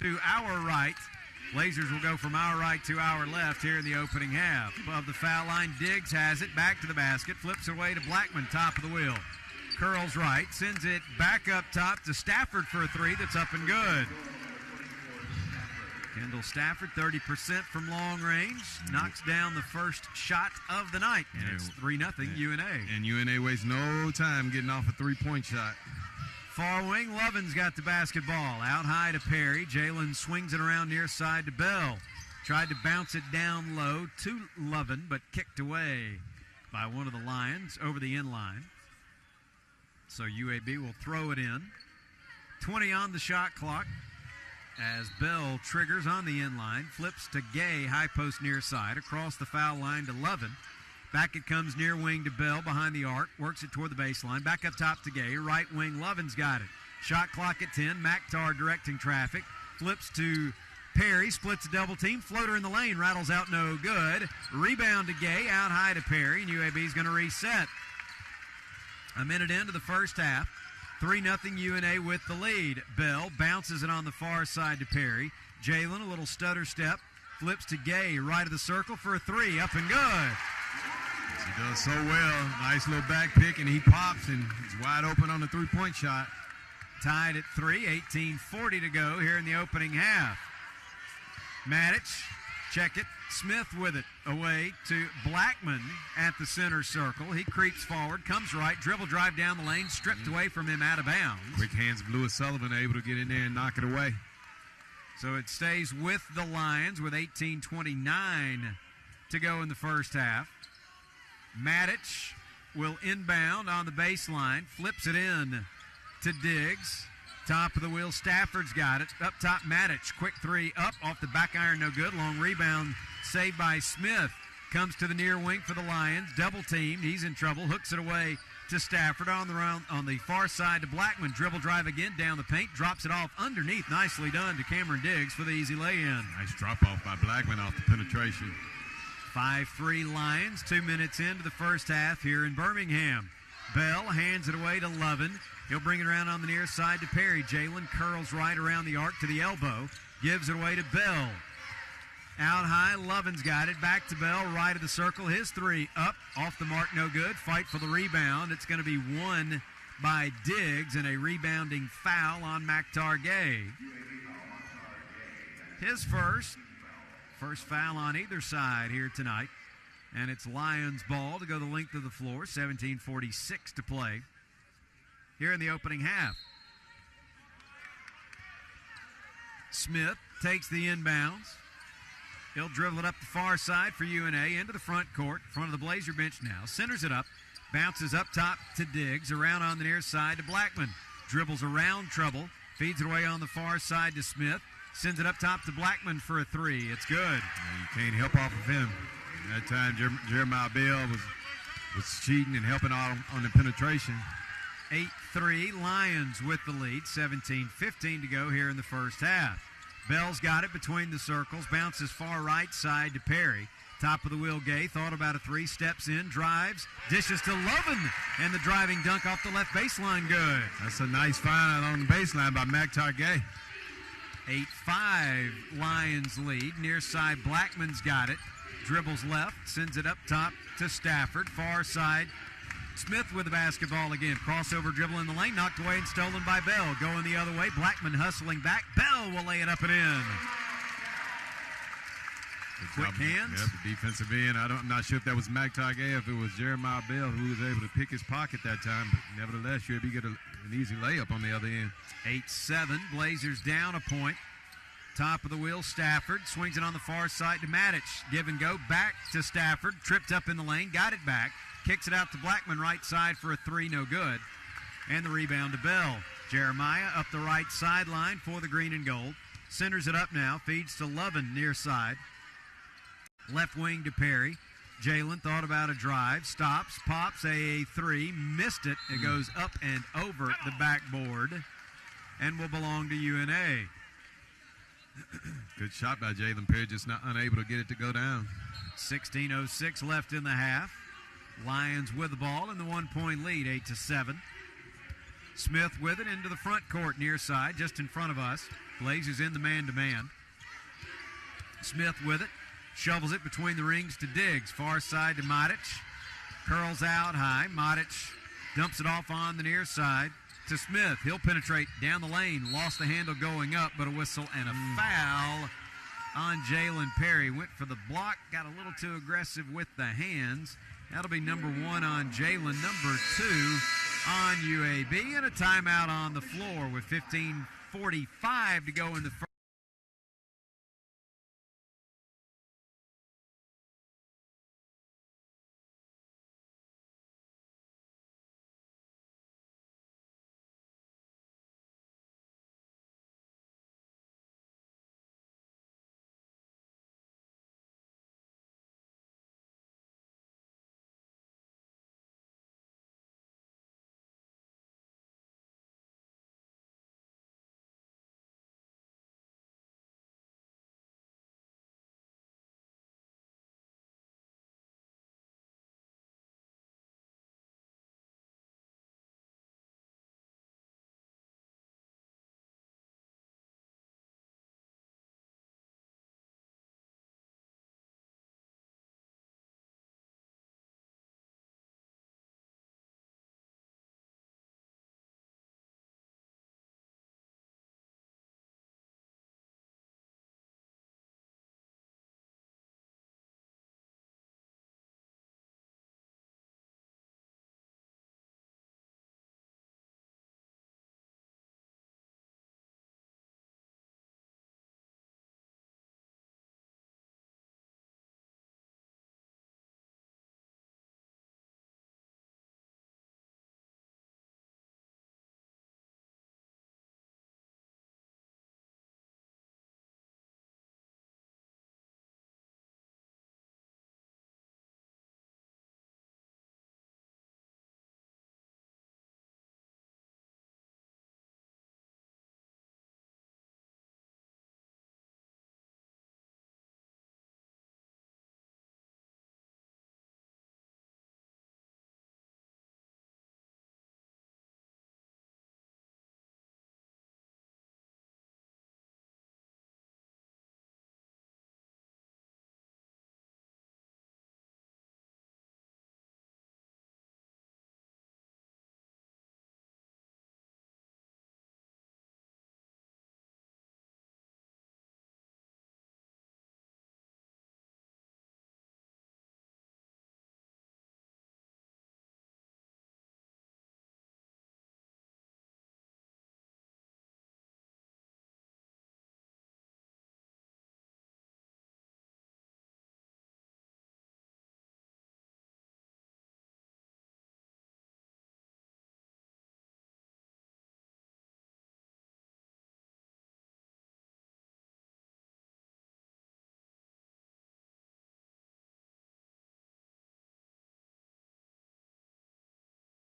to our right. Blazers will go from our right to our left here in the opening half. Above the foul line, Diggs has it, back to the basket, flips it away to Blackman, top of the wheel. Curls right, sends it back up top to Stafford for a three that's up and good. Kendall Stafford, 30% from long range, knocks down the first shot of the night, and it's 3-0 UNA. And UNA wastes no time getting off a three-point shot. Far wing, Lovin's got the basketball. Out high to Perry. Jalen swings it around near side to Bell. Tried to bounce it down low to Lovin, but kicked away by one of the Lions over the end line. So UAB will throw it in. 20 on the shot clock as Bell triggers on the end line. Flips to Gay, high post near side. Across the foul line to Lovin. Back it comes near wing to Bell behind the arc. Works it toward the baseline. Back up top to Gay. Right wing, Lovin's got it. Shot clock at 10. Maktar directing traffic. Flips to Perry. Splits a double team. Floater in the lane. Rattles out no good. Rebound to Gay. Out high to Perry. And UAB's going to reset. A minute into the first half. 3-0 UNA with the lead. Bell bounces it on the far side to Perry. Jalen, a little stutter step. Flips to Gay. Right of the circle for a three. Up and good. He does so well. Nice little back pick, and he pops, and he's wide open on the three-point shot. Tied at 3, 18:40 to go here in the opening half. Matic, check it. Smith with it away to Blackman at the center circle. He creeps forward, comes right, dribble drive down the lane, stripped away from him out of bounds. Quick hands of Lewis Sullivan able to get in there and knock it away. So it stays with the Lions with 18:29 to go in the first half. Matic will inbound on the baseline, flips it in to Diggs. Top of the wheel, Stafford's got it. Up top, Matic, quick three, up off the back iron, no good. Long rebound saved by Smith. Comes to the near wing for the Lions, double teamed, he's in trouble, hooks it away to Stafford on the far side to Blackman. Dribble drive again down the paint, drops it off underneath. Nicely done to Cameron Diggs for the easy lay-in. Nice drop-off by Blackman off the penetration. 5-3 Lions, 2 minutes into the first half here in Birmingham. Bell hands it away to Lovin. He'll bring it around on the near side to Perry. Jalen curls right around the arc to the elbow. Gives it away to Bell. Out high, Lovin's got it. Back to Bell, right of the circle. His three up, off the mark, no good. Fight for the rebound. It's going to be won by Diggs and a rebounding foul on Maktar Gay. His first foul on either side here tonight. And it's Lions ball to go the length of the floor. 17:46 to play here in the opening half. Smith takes the inbounds. He'll dribble it up the far side for UNA into the front court, front of the Blazer bench now. Centers it up, bounces up top to Diggs, around on the near side to Blackman. Dribbles around trouble, feeds it away on the far side to Smith. Sends it up top to Blackman for a three. It's good. Yeah, you can't help off of him. That time, Jeremiah Bell was cheating and helping out on the penetration. 8-3, Lions with the lead. 17:15 to go here in the first half. Bell's got it between the circles. Bounces far right side to Perry. Top of the wheel, Gay. Thought about a three. Steps in, drives, dishes to Lovin. And the driving dunk off the left baseline, good. That's a nice find on the baseline by Maktar Gay. 8-5, Lions lead. Near side, Blackman's got it. Dribbles left, sends it up top to Stafford. Far side, Smith with the basketball again. Crossover dribble in the lane, knocked away and stolen by Bell. Going the other way, Blackman hustling back. Bell will lay it up and in. Quick hands. Yep, the defensive end. I'm not sure if that was Maktar Gay, if it was Jeremiah Bell who was able to pick his pocket that time. But nevertheless, UAB get an easy layup on the other end. 8-7, Blazers down a point. Top of the wheel, Stafford swings it on the far side to Matic. Give and go back to Stafford. Tripped up in the lane, got it back. Kicks it out to Blackman right side for a three, no good. And the rebound to Bell. Jeremiah up the right sideline for the green and gold. Centers it up now, feeds to Lovin near side. Left wing to Perry. Jalen thought about a drive, stops, pops a three, missed it. It goes up and over the backboard and will belong to UNA. Good shot by Jalen Perry, just not unable to get it to go down. 16:06 left in the half. Lions with the ball in the 1-point lead, 8-7. Smith with it into the front court near side, just in front of us. Blaze is in the man-to-man. Smith with it. Shovels it between the rings to Diggs. Far side to Madic. Curls out high. Madic dumps it off on the near side to Smith. He'll penetrate down the lane. Lost the handle going up, but a whistle and a foul on Jalen Perry. Went for the block. Got a little too aggressive with the hands. That'll be number 1 on Jalen, number 2 on UAB, and a timeout on the floor with 15:45 to go in the first.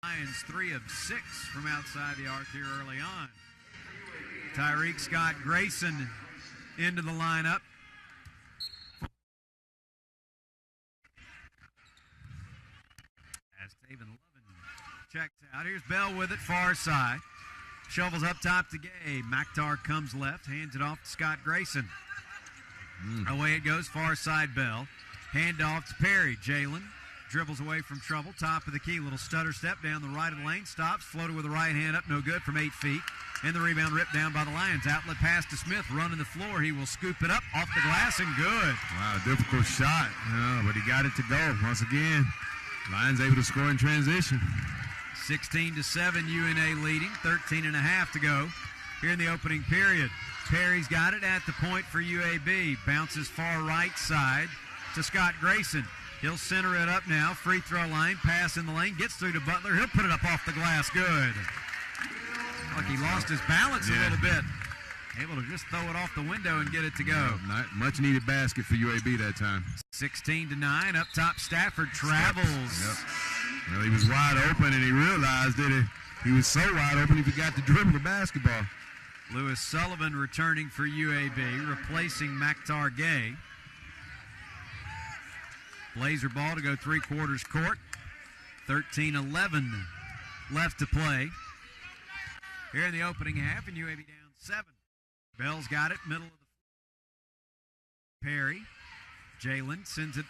Lions 3 of 6 from outside the arc here early on. Tyreek Scott Grayson into the lineup. As Taven Lovin checks out. Here's Bell with it, far side. Shovels up top to Gay. Maktar comes left, hands it off to Scott Grayson. Away it goes, far side Bell. Hand off to Perry. Jalen dribbles away from trouble. Top of the key, little stutter step down the right of the lane. Stops, floated with the right hand up, no good from 8 feet. And the rebound ripped down by the Lions. Outlet pass to Smith, running the floor. He will scoop it up off the glass and good. Wow, difficult shot, but he got it to go. Once again, Lions able to score in transition. 16-7, UNA leading, 13.5 to go here in the opening period. Perry's got it at the point for UAB. Bounces far right side to Scott Grayson. He'll center it up now. Free throw line. Pass in the lane. Gets through to Butler. He'll put it up off the glass. Good. Like he lost his balance a little bit. Able to just throw it off the window and get it to go. Much needed basket for UAB that time. 16-9. Up top, Stafford travels. Yep. Well, he was wide open, and he realized that he was so wide open he forgot to dribble the basketball. Lewis Sullivan returning for UAB, replacing Maktar Gay. Blazer ball to go three-quarters court. 13-11 left to play. here in the opening half, and UAB down 7. Bell's got it, middle of the Perry. Jalen sends it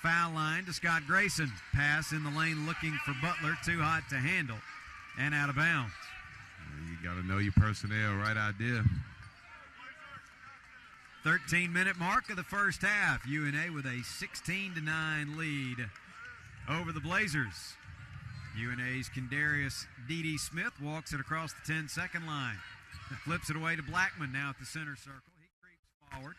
foul line to Scott Grayson. Pass in the lane looking for Butler, too hot to handle, and out of bounds. You got to know your personnel, right idea. 13-minute mark of the first half. UNA with a 16-9 lead over the Blazers. UNA's Kendarius D.D. Smith walks it across the 10-second line. Flips it away to Blackman now at the center circle. He creeps forward.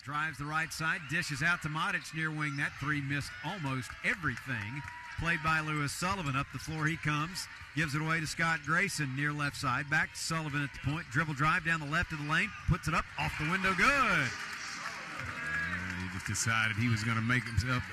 Drives the right side. Dishes out to Modic near wing. That three missed almost everything. Played by Lewis Sullivan. Up the floor he comes. Gives it away to Scott Grayson near left side. Back to Sullivan at the point. Dribble drive down the left of the lane. Puts it up off the window. Good. He just decided he was going to make himself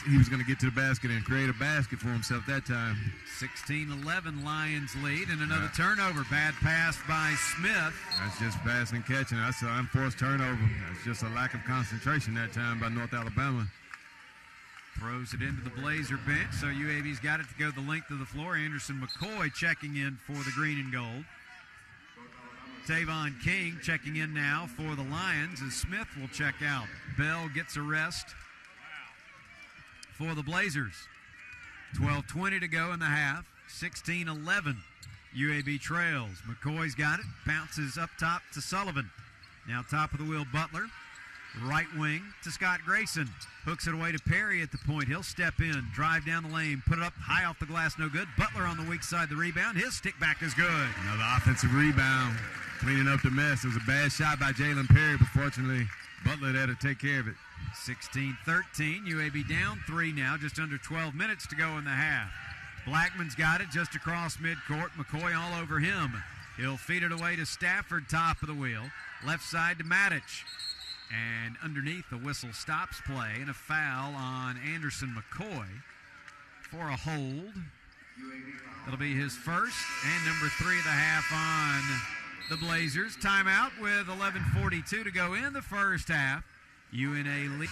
he was going to get to the basket and create a basket for himself that time. 16-11 Lions lead, and another turnover. Bad pass by Smith. That's just pass and catching. That's an unforced turnover. That's just a lack of concentration that time by North Alabama. Throws it into the Blazer bench, so UAB's got it to go the length of the floor. Anderson McCoy checking in for the green and gold. Tavon King checking in now for the Lions as Smith will check out. Bell gets a rest for the Blazers. 12:20 to go in the half. 16-11. UAB trails. McCoy's got it. Bounces up top to Sullivan. Now top of the wheel Butler. Right wing to Scott Grayson. Hooks it away to Perry at the point. He'll step in, drive down the lane, put it up high off the glass, no good. Butler on the weak side, the rebound. His stick back is good. Another offensive rebound, cleaning up the mess. It was a bad shot by Jalen Perry, but fortunately, Butler there to take care of it. 16-13. UAB down 3 now, just under 12 minutes to go in the half. Blackman's got it just across midcourt. McCoy all over him. He'll feed it away to Stafford, top of the wheel. Left side to Matic. And underneath, the whistle stops play, and a foul on Anderson McCoy for a hold. It'll be his first and number 3 of the half on the Blazers. Timeout with 11:42 to go in the first half. UNA lead.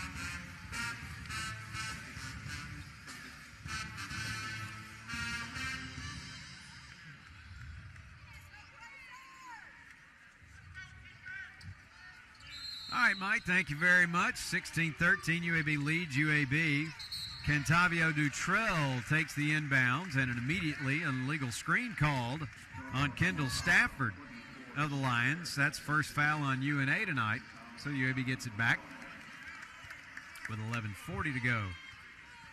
All right, Mike, thank you very much. 16-13, UAB leads UAB. Kentavio Dutrell takes the inbounds, and immediately an illegal screen called on Kendall Stafford of the Lions. That's first foul on UNA tonight, so UAB gets it back with 11:40 to go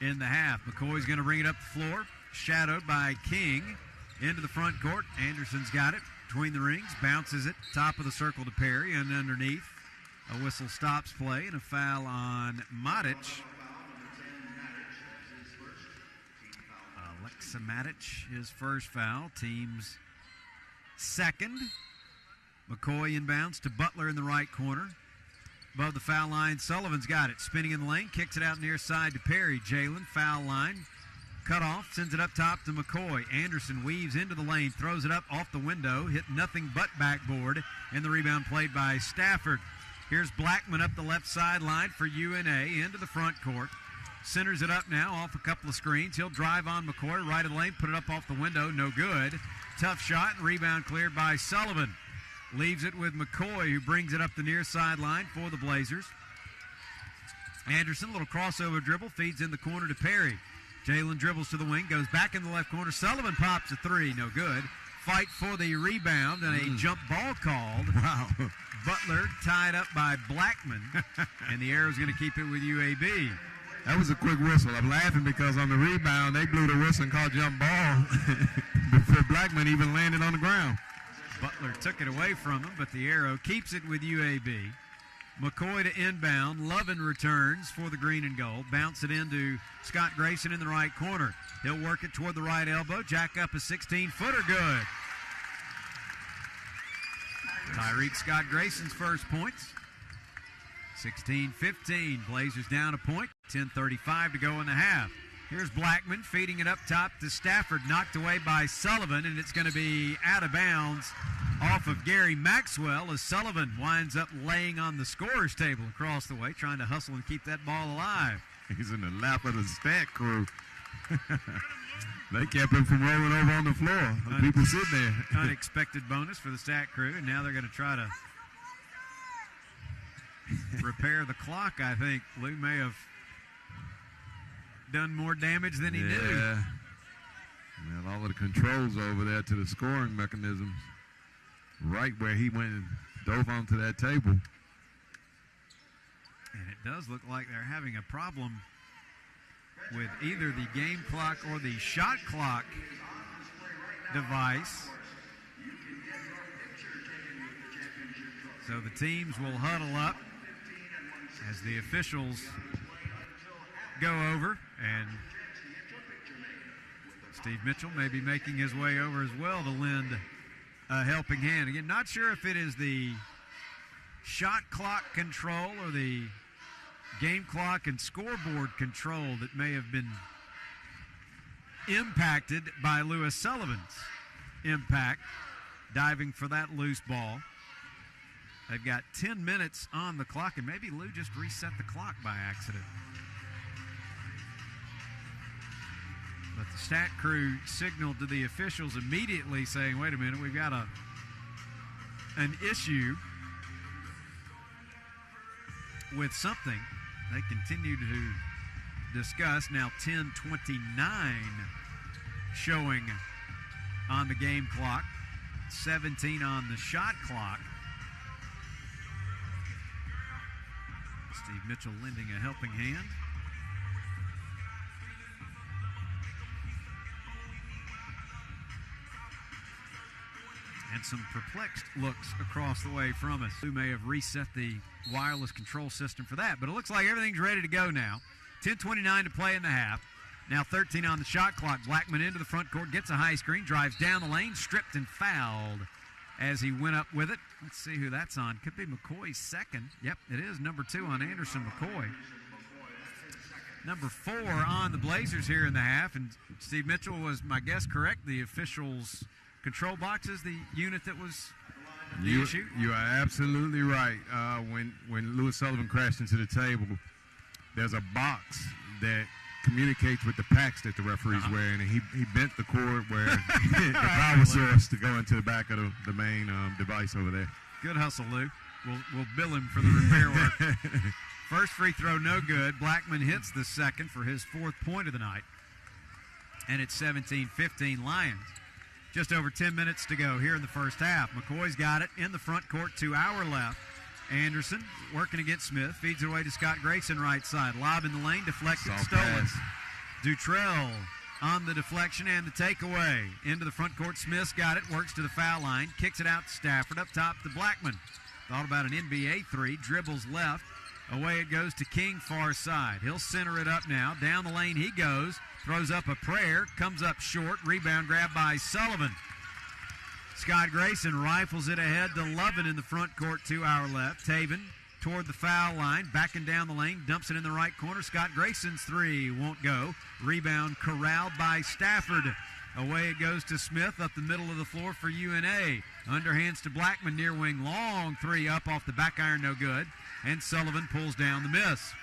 in the half. McCoy's going to bring it up the floor, shadowed by King into the front court. Anderson's got it between the rings, bounces it, top of the circle to Perry, and underneath. A whistle stops play and a foul on Modic. Alexa Matic, his first foul. Team's second. McCoy inbounds to Butler in the right corner. Above the foul line, Sullivan's got it. Spinning in the lane, kicks it out near side to Perry. Jalen, foul line. Cut off, sends it up top to McCoy. Anderson weaves into the lane, throws it up off the window. Hit nothing but backboard. And the rebound played by Stafford. Here's Blackman up the left sideline for UNA into the front court. Centers it up now off a couple of screens. He'll drive on McCoy, right of the lane, put it up off the window, no good. Tough shot and rebound cleared by Sullivan. Leaves it with McCoy, who brings it up the near sideline for the Blazers. Anderson, a little crossover dribble, feeds in the corner to Perry. Jalen dribbles to the wing, goes back in the left corner. Sullivan pops a three, no good. Fight for the rebound and a jump ball called. Wow. Butler tied up by Blackman, and the arrow's going to keep it with UAB. That was a quick whistle. I'm laughing because on the rebound, they blew the whistle and called jump ball before Blackman even landed on the ground. Butler took it away from him, but the arrow keeps it with UAB. McCoy to inbound. Lovin returns for the green and gold. Bounce it into Scott Grayson in the right corner. He'll work it toward the right elbow. Jack up a 16-footer. Good. Tyreek Scott Grayson's first points. 16-15. Blazers down a point. 10:35 to go in the half. Here's Blackman feeding it up top to Stafford. Knocked away by Sullivan, and it's going to be out of bounds off of Gary Maxwell as Sullivan winds up laying on the scorer's table across the way, trying to hustle and keep that ball alive. He's in the lap of the stat crew. They kept him from rolling over on the floor. People sitting there. Unexpected bonus for the stat crew, and now they're going to try to repair the clock. I think Lou may have done more damage than he knew. Yeah, all of the controls over there to the scoring mechanisms, right where he went and dove onto that table. And it does look like they're having a problem with either the game clock or the shot clock device. So the teams will huddle up as the officials go over, and Steve Mitchell may be making his way over as well to lend a helping hand. Again, not sure if it is the shot clock control or the game clock and scoreboard control that may have been impacted by Lewis Sullivan's impact, diving for that loose ball. They've got 10 minutes on the clock, and maybe Lou just reset the clock by accident. But the stat crew signaled to the officials immediately saying, wait a minute, we've got an issue with something. They continue to discuss. Now 10:29 showing on the game clock, 17 on the shot clock. Steve Mitchell lending a helping hand. And some perplexed looks across the way from us. We may have reset the wireless control system for that, but it looks like everything's ready to go now. 10:29 to play in the half. Now 13 on the shot clock. Blackman into the front court, gets a high screen, drives down the lane, stripped and fouled as he went up with it. Let's see who that's on. Could be McCoy's second. Yep, it is number 2 on Anderson McCoy. Number 4 on the Blazers here in the half, and Steve Mitchell was, my guess, correct. The officials' control box is the unit that was the issue. You are absolutely right. When Lewis Sullivan crashed into the table, there's a box that communicates with the packs that the referee's wearing, and he bent the cord where the power source to go into the back of the main device over there. Good hustle, Lou. We'll bill him for the repair work. First free throw, no good. Blackman hits the second for his 4th point of the night. And it's 17-15 Lions. Just over 10 minutes to go here in the first half. McCoy's got it in the front court, 2 hour left. Anderson working against Smith, feeds it away to Scott Grayson right side. Lob in the lane, deflected, stolen. Dutrell on the deflection and the takeaway. Into the front court, Smith's got it, works to the foul line, kicks it out to Stafford, up top to Blackman. Thought about an NBA 3, dribbles left. Away it goes to King, far side. He'll center it up now. Down the lane he goes. Throws up a prayer. Comes up short. Rebound grab by Sullivan. Scott Grayson rifles it ahead to Lovin in the front court. 2 hour left. Taven toward the foul line. Backing down the lane. Dumps it in the right corner. Scott Grayson's 3 won't go. Rebound corralled by Stafford. Away it goes to Smith up the middle of the floor for UNA. Underhands to Blackman, near wing. Long 3 up off the back iron. No good. And Sullivan pulls down the miss.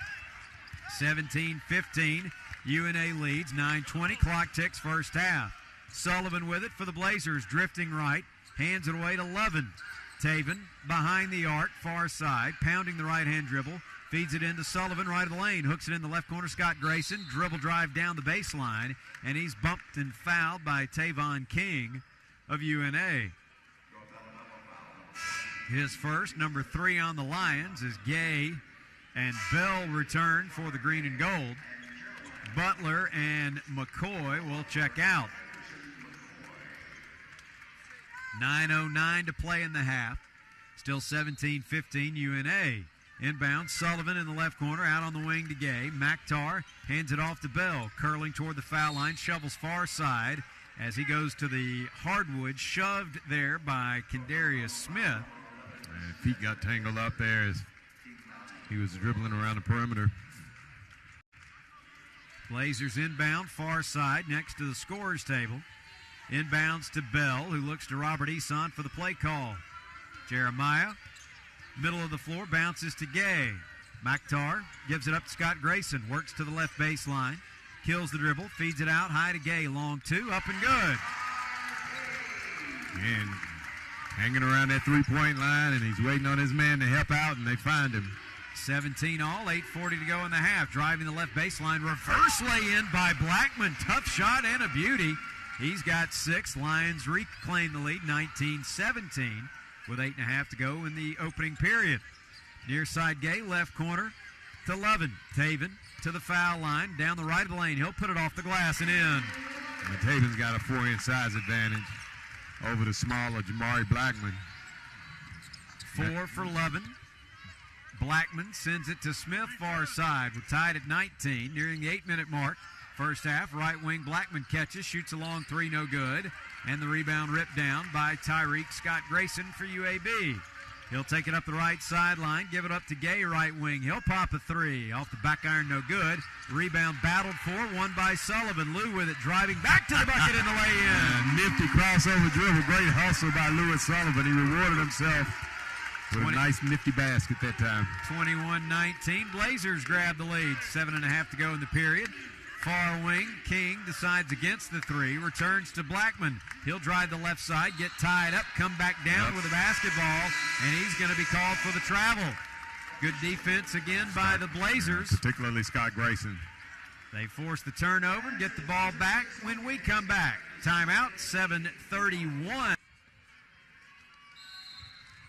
17-15. UNA leads. 9:20. Clock ticks first half. Sullivan with it for the Blazers. Drifting right. Hands it away to Lovin. Taven behind the arc. Far side. Pounding the right-hand dribble. Feeds it into Sullivan right of the lane. Hooks it in the left corner. Scott Grayson. Dribble drive down the baseline. And he's bumped and fouled by Tavon King of UNA. His first, number 3 on the Lions, is Gay, and Bell return for the green and gold. Butler and McCoy will check out. 9:09 to play in the half. Still 17-15 UNA. Inbound, Sullivan in the left corner, out on the wing to Gay. Maktar hands it off to Bell, curling toward the foul line, shovels far side as he goes to the hardwood, shoved there by Kendarius Smith. And feet got tangled up there as he was dribbling around the perimeter. Blazers inbound, far side, next to the scorer's table. Inbounds to Bell, who looks to Robert Eson for the play call. Jeremiah, middle of the floor, bounces to Gay. Maktar gives it up to Scott Grayson, works to the left baseline. kills the dribble, feeds it out high to Gay. Long two, up and good. And hanging around that three-point line, and he's waiting on his man to help out, and they find him. 17 all, 8:40 to go in the half. Driving the left baseline, reverse lay-in by Blackman. Tough shot and a beauty. He's got 6. Lions reclaim the lead, 19-17, with 8.5 to go in the opening period. Near side Gay, left corner to Lovin. Taven to the foul line, down the right of the lane. He'll put it off the glass and in. And Taven's got a 4-inch size advantage over the smaller Jamari Blackman. 4 for Lovin. Blackman sends it to Smith, far side. We're tied at 19, nearing the 8-minute mark. First half, right wing Blackman catches, shoots a long three, no good. And the rebound ripped down by Tyreek Scott Grayson for UAB. He'll take it up the right sideline, give it up to Gay, right wing. He'll pop a three. Off the back iron, no good. Rebound battled for, won by Sullivan. Lou with it, driving back to the bucket in the lay-in. Nifty crossover dribble. Great hustle by Lewis Sullivan. He rewarded himself with a nice, nifty basket that time. 21-19. Blazers grab the lead. 7.5 to go in the period. Far wing, King decides against the three, returns to Blackman. He'll drive the left side, get tied up, come back down with a basketball, and he's going to be called for the travel. Good defense again by the Blazers. Particularly Scott Grayson. They force the turnover and get the ball back when we come back. Timeout, 7:31.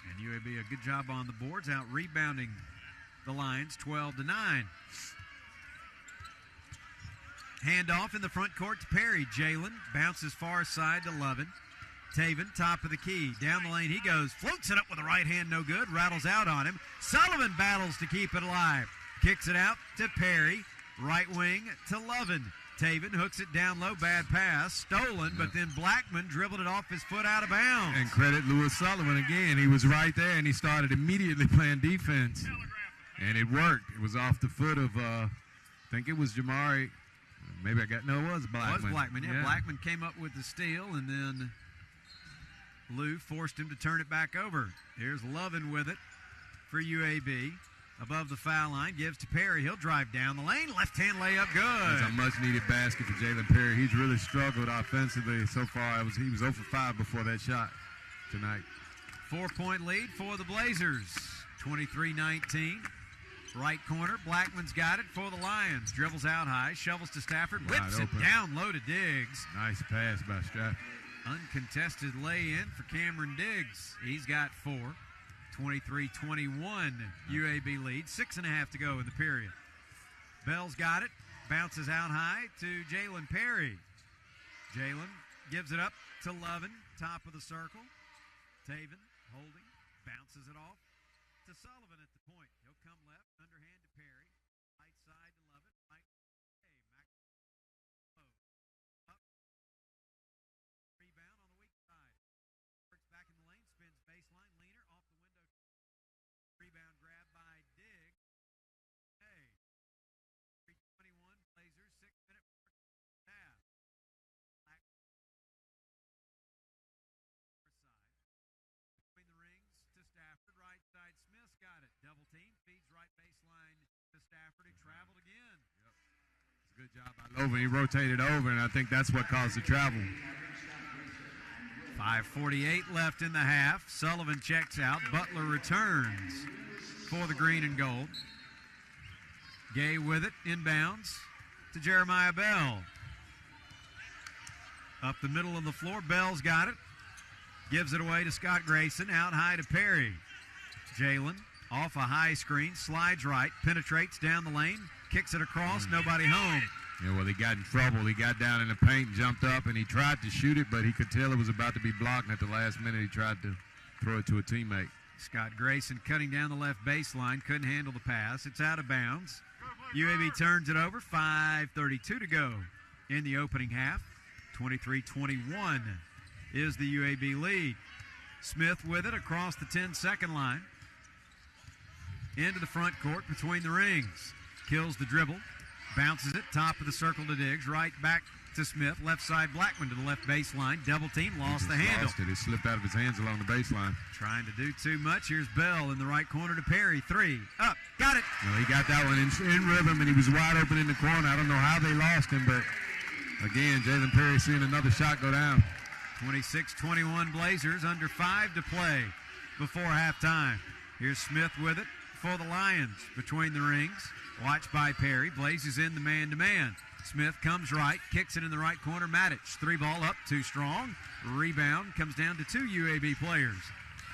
And UAB a good job on the boards, out rebounding the Lions, 12-9. Handoff in the front court to Perry. Jalen bounces far side to Lovin. Taven, top of the key. Down the lane he goes. Floats it up with the right hand, no good. Rattles out on him. Sullivan battles to keep it alive. Kicks it out to Perry. Right wing to Lovin. Taven hooks it down low. Bad pass. Stolen, but then Blackman dribbled it off his foot out of bounds. And credit Lewis Sullivan again. He was right there, and he started immediately playing defense. And it worked. It was off the foot of, I think it was Jamari. Maybe I got, no, it was Blackman. It was Blackman, yeah. Blackman came up with the steal, and then Lou forced him to turn it back over. Here's Lovin with it for UAB. Above the foul line, gives to Perry. He'll drive down the lane. Left-hand layup, good. That's a much-needed basket for Jalen Perry. He's really struggled offensively so far. He was 0 for 5 before that shot tonight. 4-point lead for the Blazers, 23-19. Right corner, Blackman's got it for the Lions. Dribbles out high, shovels to Stafford, whips it down low to Diggs. Nice pass by Stafford. Uncontested lay-in for Cameron Diggs. He's got 4. 23-21 UAB lead. 6.5 to go in the period. Bell's got it. Bounces out high to Jalen Perry. Jalen gives it up to Lovin, top of the circle. Taven holding, bounces it off to Sullivan at the point. He'll come left, underhand to Perry. Right side to Lovin. Right. Up. Rebound on the weak side. Works back in the lane, spins baseline, leaner off the window. Rebound grab by Diggs. Hey. 3:21 Blazers, 6-minute half. Black. Between the rings to Stafford, right side. Smith's got it. Double team, feeds right baseline to Stafford, who traveled again. Yep. It's a good job by Lovin. He rotated over, and I think that's what caused the travel. 5:48 left in the half. Sullivan checks out. Butler returns for the green and gold. Gay with it, inbounds to Jeremiah Bell. Up the middle of the floor, Bell's got it. Gives it away to Scott Grayson, out high to Perry. Jalen off a high screen, slides right, penetrates down the lane, kicks it across, nobody home. Yeah, well, he got in trouble. He got down in the paint, jumped up, and he tried to shoot it, but he could tell it was about to be blocked, and at the last minute he tried to throw it to a teammate. Scott Grayson cutting down the left baseline, couldn't handle the pass. It's out of bounds. UAB turns it over, 5:32 to go in the opening half. 23-21 is the UAB lead. Smith with it across the 10-second line. Into the front court between the rings. Kills the dribble. Bounces it, top of the circle to Diggs, right back to Smith, left side Blackman to the left baseline. Double team, lost the handle. It slipped out of his hands along the baseline. Trying to do too much. Here's Bell in the right corner to Perry. 3, up, got it. Well, he got that one in rhythm, and he was wide open in the corner. I don't know how they lost him, but again, Jalen Perry seeing another shot go down. 26-21 Blazers, under 5 to play before halftime. Here's Smith with it for the Lions between the rings. Watched by Perry, blazes in the man-to-man. Smith comes right, kicks it in the right corner. Matic, 3 ball up, too strong. Rebound comes down to 2 UAB players.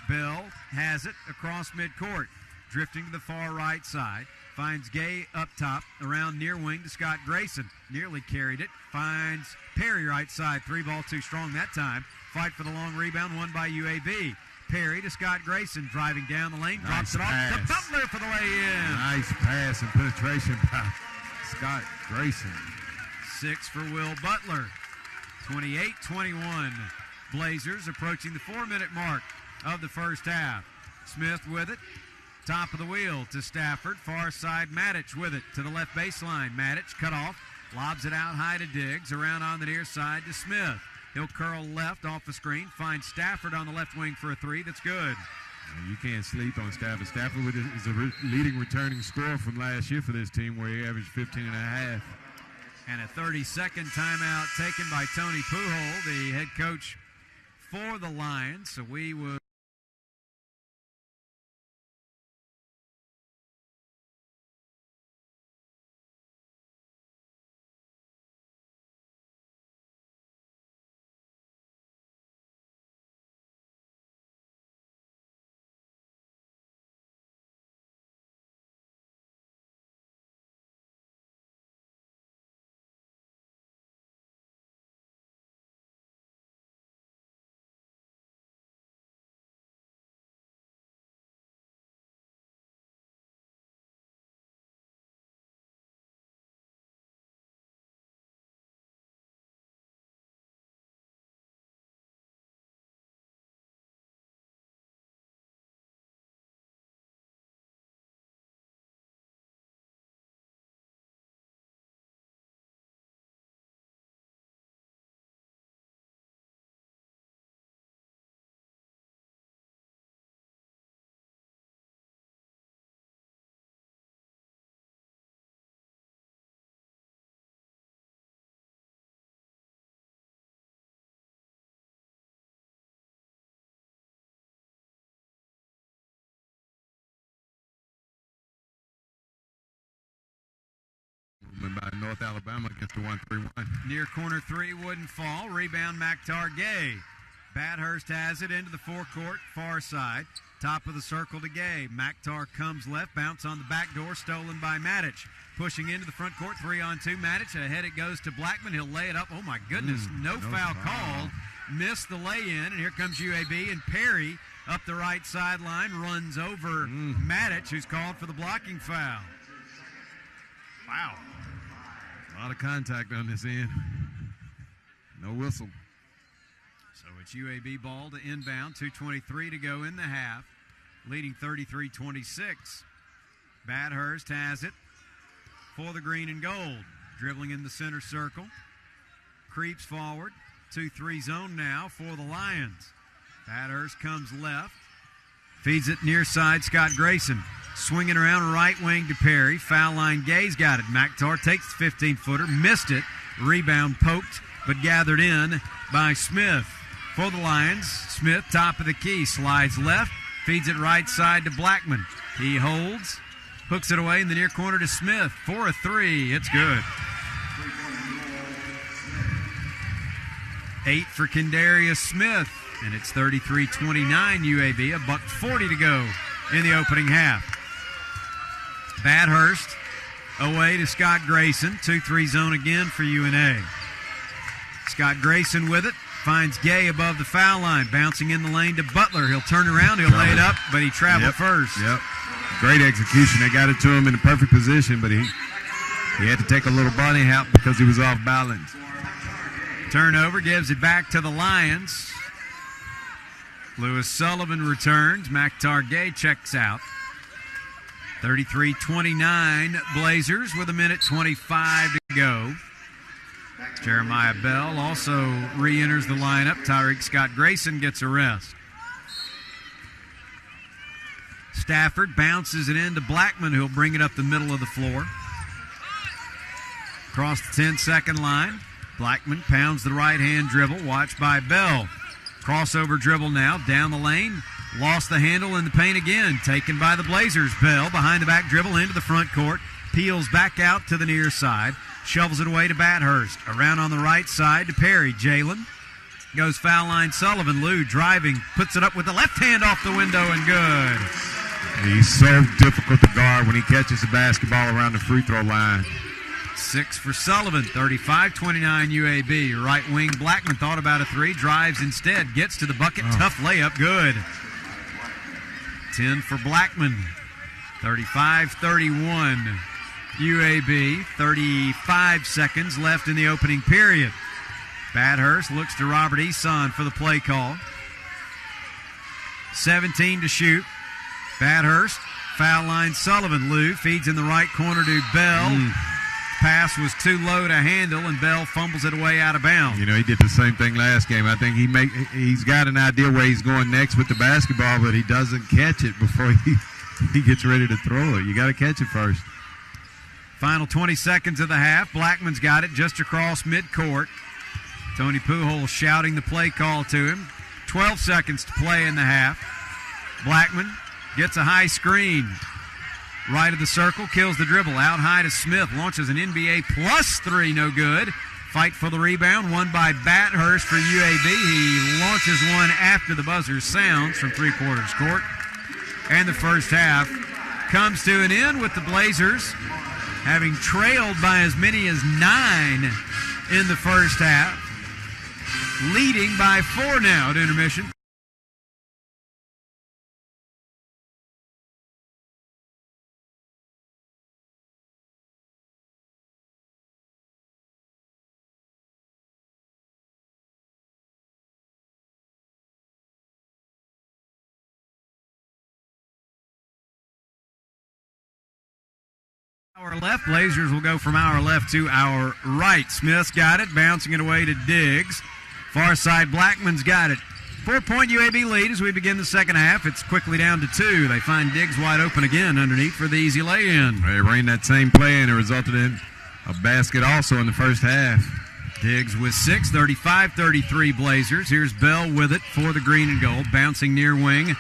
Bell has it across midcourt, drifting to the far right side. Finds Gay up top, around near wing to Scott Grayson. Nearly carried it. Finds Perry right side. 3 ball too strong that time. Fight for the long rebound, won by UAB. Perry to Scott Grayson, driving down the lane, drops it off to Butler for the lay-in. Nice pass and penetration by Scott Grayson. 6 for Will Butler. 28-21. Blazers approaching the 4-minute mark of the first half. Smith with it. Top of the wheel to Stafford. Far side, Matic with it to the left baseline. Matic cut off, lobs it out high to Diggs. Around on the near side to Smith. He'll curl left off the screen. Finds Stafford on the left wing for a 3. That's good. You can't sleep on Stafford. Stafford is a leading returning scorer from last year for this team, where he averaged 15 and a half. And a 30-second timeout taken by Tony Pujol, the head coach for the Lions. So we will... By North Alabama against the 1-3-1. Near corner 3 wouldn't fall. Rebound Maktar Gay. Bathurst has it into the forecourt, far side. Top of the circle to Gay. Maktar comes left, bounce on the back door, stolen by Matic. Pushing into the front court, 3-on-2. Matic, ahead it goes to Blackman. He'll lay it up. Oh my goodness, no foul called. Missed the lay-in, and here comes UAB, and Perry up the right sideline runs over Matic, who's called for the blocking foul. Wow. A lot of contact on this end. No whistle. So it's UAB ball to inbound. 2:23 to go in the half. Leading 33-26. Bathurst has it for the green and gold. Dribbling in the center circle. Creeps forward. 2-3 zone now for the Lions. Bathurst comes left. Feeds it near side, Scott Grayson. Swinging around right wing to Perry. Foul line, Gay's got it. Maktar takes the 15-footer, missed it. Rebound poked, but gathered in by Smith. For the Lions, Smith, top of the key, slides left, feeds it right side to Blackman. He holds, hooks it away in the near corner to Smith for a 3. It's good. 8 for Kendarius Smith, and it's 33-29 UAB. $1:40 to go in the opening half. Bathurst away to Scott Grayson. 2-3 zone again for UNA. Scott Grayson with it. Finds Gay above the foul line. Bouncing in the lane to Butler. He'll turn around. He'll lay it up, but he traveled first. Yep. Great execution. They got it to him in the perfect position, but he had to take a little bunny hop because he was off balance. Turnover, gives it back to the Lions. Lewis Sullivan returns. Maktar Gay checks out. 33-29 Blazers with 1:25 to go. Jeremiah Bell also re-enters the lineup. Tyreek Scott Grayson gets a rest. Stafford bounces it into Blackman, who'll bring it up the middle of the floor. Across the 10-second line. Blackman pounds the right-hand dribble, watched by Bell. Crossover dribble now, down the lane. Lost the handle in the paint again. Taken by the Blazers. Bell behind the back dribble into the front court. Peels back out to the near side. Shovels it away to Bathurst. Around on the right side to Perry. Jalen goes foul line. Sullivan. Lou driving. Puts it up with the left hand off the window and good. He's so difficult to guard when he catches the basketball around the free throw line. 6 for Sullivan. 35-29 UAB. Right wing Blackman thought about a three. Drives instead. Gets to the bucket. Tough layup. Good. 10 for Blackman. 35-31 UAB. 35 seconds left in the opening period. Bathurst looks to Robert Eson for the play call. 17 to shoot. Bathurst, foul line Sullivan. Lou feeds in the right corner to Bell. Pass was too low to handle, and Bell fumbles it away out of bounds. You know, he did the same thing last game. I think he's got an idea where he's going next with the basketball, but he doesn't catch it before he gets ready to throw it. You got to catch it first. Final 20 seconds of the half. Blackman's got it just across midcourt. Tony Pujols shouting the play call to him. 12 seconds to play in the half. Blackman gets a high screen. Right of the circle, kills the dribble. Out high to Smith. Launches an NBA plus three, no good. Fight for the rebound, won by Bathurst for UAB. He launches one after the buzzer sounds from three-quarters court. And the first half comes to an end with the Blazers having trailed by as many as 9 in the first half. Leading by 4 now at intermission. Hour left. Blazers will go from our left to our right. Smith's got it, bouncing it away to Diggs. Far side, Blackman's got it. 4-point UAB lead as we begin the second half. It's quickly down to 2. They find Diggs wide open again underneath for the easy lay-in. They ran that same play, and it resulted in a basket also in the first half. Diggs with 6, 35-33 Blazers. Here's Bell with it for the green and gold, bouncing near wing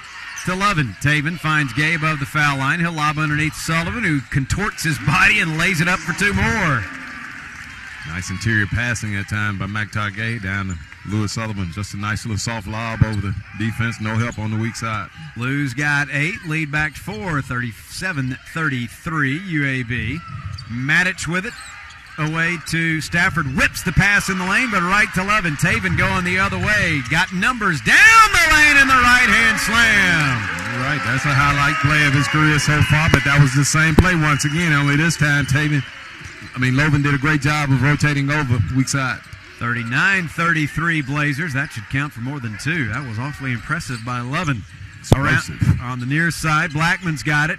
to Lovin. Taven finds Gay above the foul line. He'll lob underneath Sullivan, who contorts his body and lays it up for 2 more. Nice interior passing that time by McTar Gay down to Lewis Sullivan. Just a nice little soft lob over the defense. No help on the weak side. Lou's got 8. Lead back to 4. 37-33 UAB. Matic with it. Away to Stafford. Whips the pass in the lane, but right to Lovin. Taven going the other way. Got numbers down the lane in the right-hand slam. Right, that's a highlight play of his career so far, but that was the same play once again, only this time Lovin did a great job of rotating over weak side. 39-33 Blazers. That should count for more than 2. That was awfully impressive by Lovin. Around, on the near side, Blackman's got it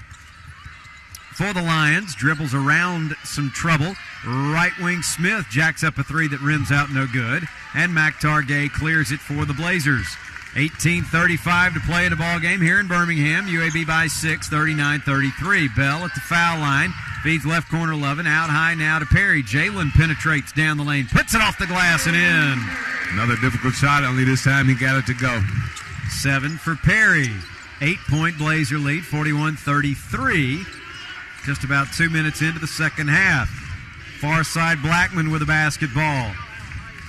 for the Lions. Dribbles around some trouble. Right wing Smith jacks up a 3 that rims out no good. And McTar Gay clears it for the Blazers. 18:35 to play in the ball game here in Birmingham. UAB by 6, 39-33. Bell at the foul line. Feeds left corner Lovin. Out high now to Perry. Jalen penetrates down the lane. Puts it off the glass and in. Another difficult shot, only this time he got it to go. 7 for Perry. 8-point Blazer lead, 41-33. Just about 2 minutes into the second half. Far side, Blackman with a basketball.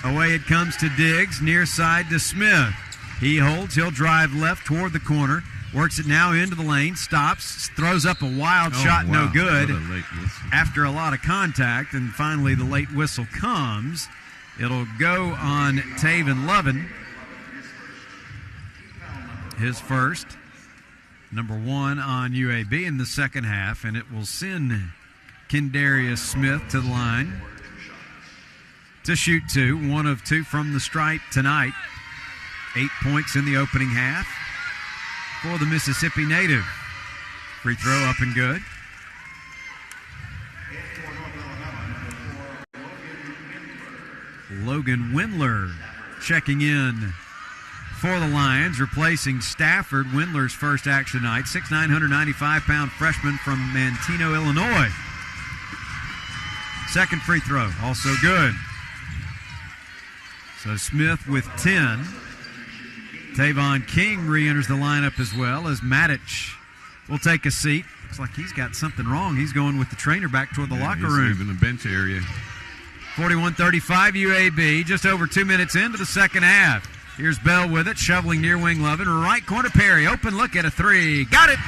Away it comes to Diggs, near side to Smith. He holds, he'll drive left toward the corner. Works it now into the lane, stops, throws up a wild shot, wow. No good. What a late whistle. After a lot of contact, and finally the late whistle comes. It'll go on Taven Lovin. His first. Number 1 on UAB in the second half, and it will send Kendarius Smith to the line to shoot 2. 1 of 2 from the stripe tonight. 8 points in the opening half for the Mississippi native. Free throw up and good. Logan Windler checking in for the Lions, replacing Stafford, Windler's first action tonight. 6'9", 195-pound freshman from Manteno, Illinois. Second free throw, also good. So Smith with 10. Tavon King re-enters the lineup as well as Matic will take a seat. Looks like he's got something wrong. He's going with the trainer back toward the locker room. He's leaving the bench area. 41-35 UAB, just over 2 minutes into the second half. Here's Bell with it, shoveling near wing Lovin. Right corner Perry, open look at a three. Got it!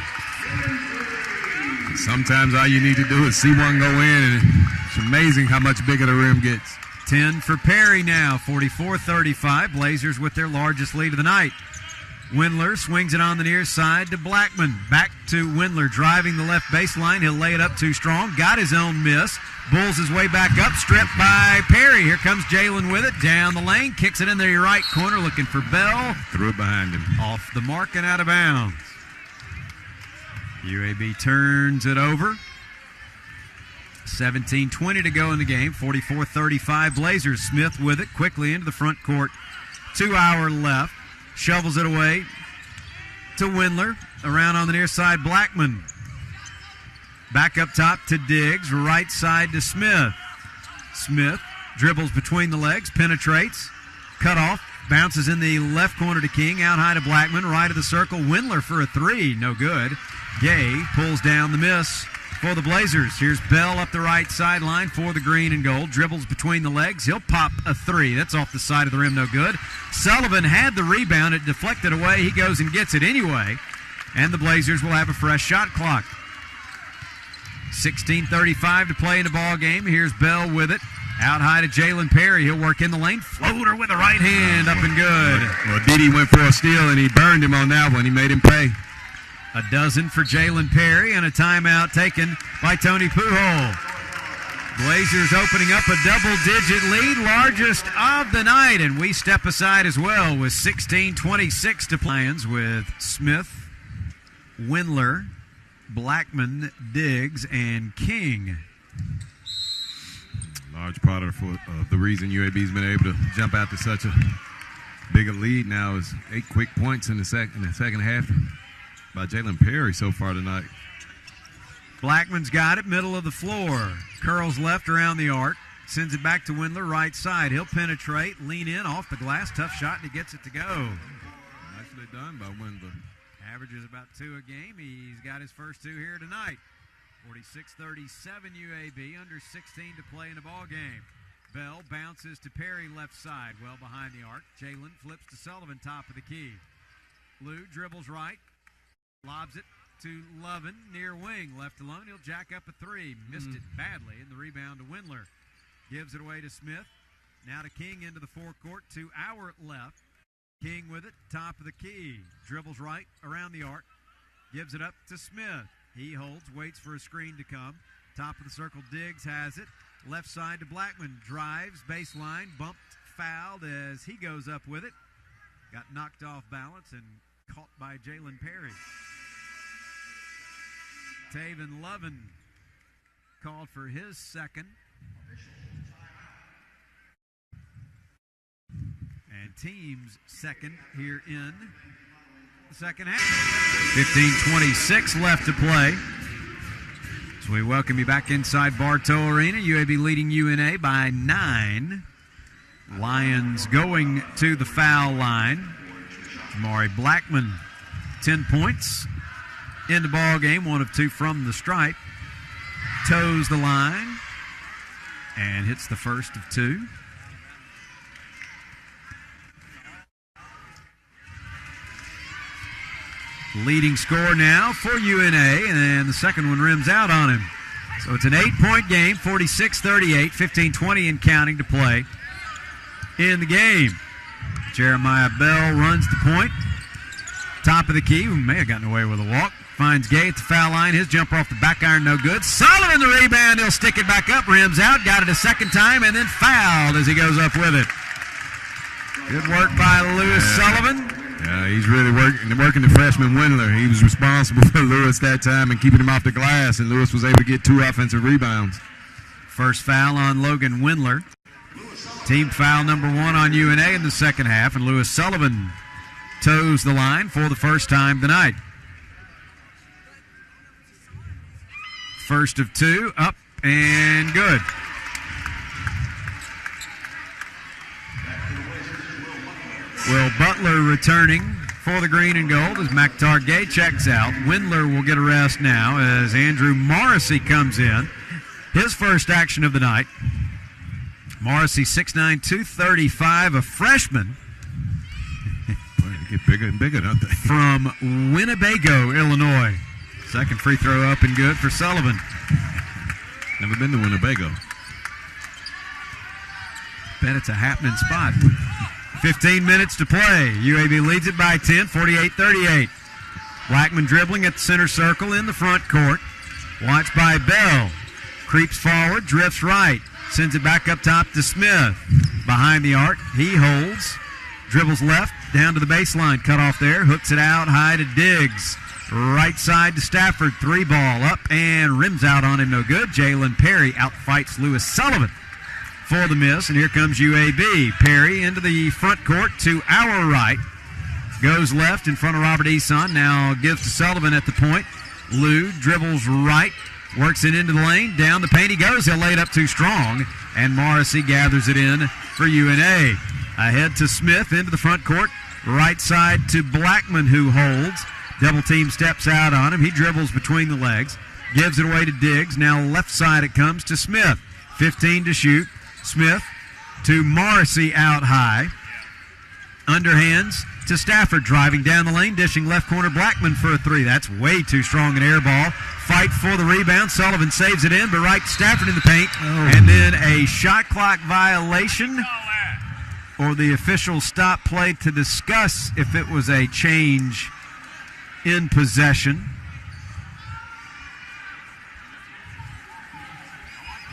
Sometimes all you need to do is see one go in, and it's amazing how much bigger the rim gets. 10 for Perry now, 44-35. Blazers with their largest lead of the night. Windler swings it on the near side to Blackman. Back to Windler, driving the left baseline. He'll lay it up too strong. Got his own miss. Bulls his way back up, stripped by Perry. Here comes Jalen with it, down the lane. Kicks it in the right corner, looking for Bell. Threw it behind him. Off the mark and out of bounds. UAB turns it over. 17:20 to go in the game. 44-35 Blazers. Smith with it, quickly into the front court. 2 hour left. Shovels it away to Windler. Around on the near side, Blackman. Back up top to Diggs. Right side to Smith. Smith dribbles between the legs, penetrates. Cut off. Bounces in the left corner to King. Out high to Blackman. Right of the circle. Windler for a three. No good. Gay pulls down the miss for the Blazers. Here's Bell up the right sideline for the green and gold. Dribbles between the legs. He'll pop a three. That's off the side of the rim. No good. Sullivan had the rebound. It deflected away. He goes and gets it anyway. And the Blazers will have a fresh shot clock. 16:35 to play in the ball game. Here's Bell with it. Out high to Jalen Perry. He'll work in the lane. Floater with the right hand. Up and good. Well, Didi went for a steal, and he burned him on that one. He made him pay. A dozen for Jalen Perry and a timeout taken by Tony Pujol. Blazers opening up a double-digit lead, largest of the night, and we step aside as well with 16:26 to play. With Smith, Windler, Blackman, Diggs, and King. Large part of the reason UAB's been able to jump out to such a bigger lead now is 8 quick points in the second half by Jalen Perry so far tonight. Blackman's got it, middle of the floor. Curls left around the arc. Sends it back to Windler, right side. He'll penetrate, lean in off the glass. Tough shot, and he gets it to go. Nicely done by Windler. Averages about 2 a game. He's got his first 2 here tonight. 46-37 UAB, under 16 to play in the ball game. Bell bounces to Perry left side, well behind the arc. Jalen flips to Sullivan, top of the key. Lou dribbles right. Lobs it to Lovin, near wing. Left alone, he'll jack up a three. Missed it badly, and the rebound to Windler. Gives it away to Smith. Now to King into the forecourt. 2 hour left. King with it, top of the key. Dribbles right around the arc. Gives it up to Smith. He holds, waits for a screen to come. Top of the circle, Diggs has it. Left side to Blackman. Drives, baseline, bumped, fouled as he goes up with it. Got knocked off balance and caught by Jalen Perry. Taven Lovin called for his second. And team's second here in the second half. 15:26 left to play. So we welcome you back inside Bartow Arena. UAB leading UNA by 9. Lions going to the foul line. Jamari Blackman, 10 points in the ball game, 1 of 2 from the stripe. Toes the line and hits the first of 2. Leading score now for UNA, and the second one rims out on him. So it's an 8-point game, 46-38, 15-20 and counting to play in the game. Jeremiah Bell runs the point. Top of the key, who may have gotten away with a walk. Finds Gay at the foul line. His jumper off the back iron, no good. Sullivan the rebound. He'll stick it back up. Rims out. Got it a second time and then fouled as he goes up with it. Good work by Lewis Sullivan. Yeah, he's really working the freshman Windler. He was responsible for Lewis that time and keeping him off the glass, and Lewis was able to get 2 offensive rebounds. First foul on Logan Windler. Team foul number 1 on UNA in the second half, and Lewis Sullivan toes the line for the first time tonight. First of 2, up and good. Will Butler returning for the green and gold as McTar Gay checks out. Windler will get a rest now as Andrew Morrissey comes in. His first action of the night. Morrissey, 6'9", 235, a freshman. Boy, they get bigger and bigger, don't they? From Winnebago, Illinois. Second free throw up and good for Sullivan. Never been to Winnebago. Bet it's a happening spot. 15 minutes to play. UAB leads it by 10, 48-38. Blackman dribbling at the center circle in the front court. Watched by Bell. Creeps forward, drifts right. Sends it back up top to Smith. Behind the arc, he holds. Dribbles left, down to the baseline. Cut off there, hooks it out high to Diggs. Right side to Stafford. 3 ball up and rims out on him, no good. Jalen Perry outfights Lewis Sullivan for the miss, and here comes UAB. Perry into the front court to our right. Goes left in front of Robert Eason. Now gives to Sullivan at the point. Lou dribbles right. Works it into the lane. Down the paint he goes. He'll lay it up too strong. And Morrissey gathers it in for UNA. Ahead to Smith into the front court. Right side to Blackman, who holds. Double team steps out on him. He dribbles between the legs. Gives it away to Diggs. Now left side it comes to Smith. 15 to shoot. Smith to Morrissey out high. Underhands to Stafford, driving down the lane, dishing left corner Blackman for a 3. That's way too strong an air ball. Fight for the rebound. Sullivan saves it in, but right to Stafford in the paint. And then a shot clock violation, or the official stop play to discuss if it was a change in possession.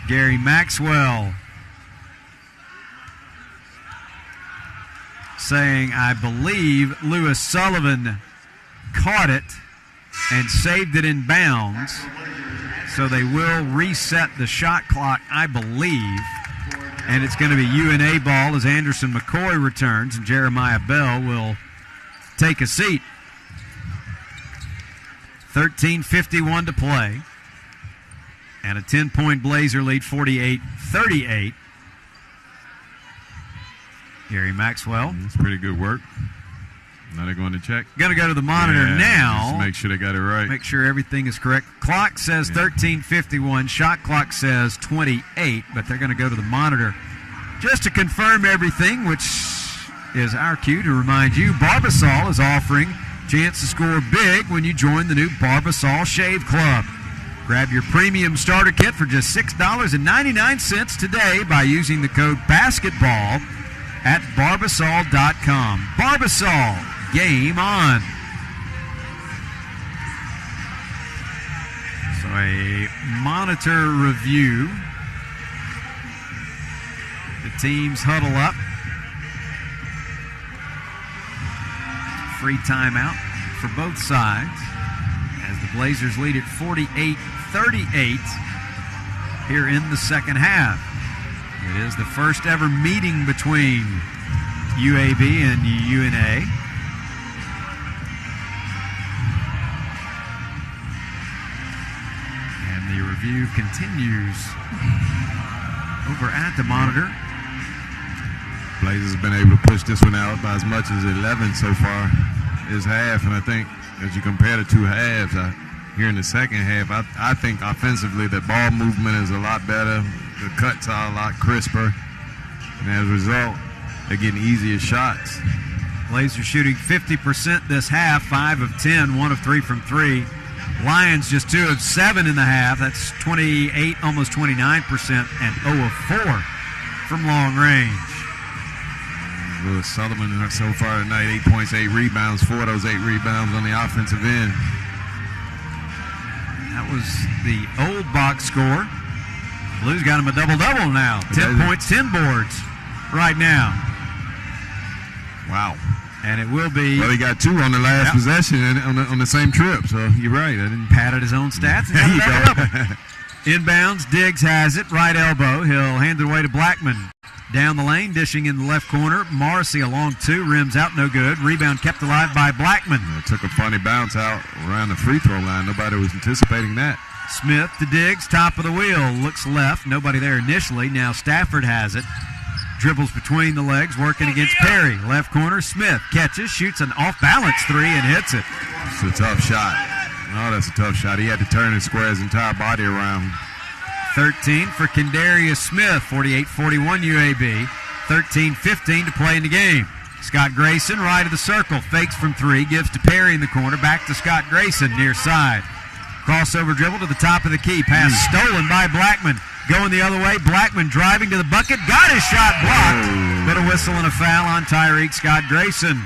Gary Maxwell saying, I believe Lewis Sullivan caught it and saved it in bounds. So they will reset the shot clock, I believe. And it's going to be UNA ball as Anderson McCoy returns, and Jeremiah Bell will take a seat. 13:51 to play. And a 10-point Blazer lead, 48-38. Gary Maxwell. That's pretty good work. Now they're going to check. Going to go to the monitor now. Just make sure they got it right. Make sure everything is correct. Clock says 13:51. Shot clock says 28, but they're going to go to the monitor just to confirm everything, which is our cue to remind you Barbasol is offering chance to score big when you join the new Barbasol Shave Club. Grab your premium starter kit for just $6.99 today by using the code BASKETBALL at Barbasol.com. Barbasol, game on. So a monitor review. The teams huddle up. Free timeout for both sides as the Blazers lead at 48-38 here in the second half. It is the first ever meeting between UAB and UNA. And the review continues over at the monitor. Blazers have been able to push this one out by as much as 11 so far this half, and I think as you compare the two halves, here in the second half, I think offensively the ball movement is a lot better. The cuts are a lot crisper, and as a result, they're getting easier shots. Blazers shooting 50% this half, 5 of 10, 1 of 3 from 3. Lions just 2 of 7 in the half. That's 28, almost 29%, and 0 of 4 from long range. Lewis Sullivan so far tonight, 8 points, 8 rebounds, 4 of those 8 rebounds on the offensive end. That was the old box score. Blues got him a double-double now. 10 points, 10 boards right now. Wow. And it will be... Well, he got 2 on the last possession on the same trip, so you're right. I didn't padded his own stats. And got it Inbounds, Diggs has it, right elbow. He'll hand it away to Blackman. Down the lane, dishing in the left corner. Morrissey along two, rims out, no good. Rebound kept alive by Blackman. It took a funny bounce out around the free throw line. Nobody was anticipating that. Smith to Diggs, top of the wheel, looks left. Nobody there initially. Now Stafford has it. Dribbles between the legs, working against Perry. Left corner, Smith catches, shoots an off-balance three and hits it. It's a tough shot. Oh, that's a tough shot. He had to turn and square his entire body around. 13 for Kendarius Smith, 48-41 UAB. 13-15 to play in the game. Scott Grayson, right of the circle, fakes from three, gives to Perry in the corner, back to Scott Grayson, near side. Crossover dribble to the top of the key. Pass stolen by Blackman. Going the other way. Blackman driving to the bucket. Got his shot blocked. But a whistle and a foul on Tyreek Scott Grayson.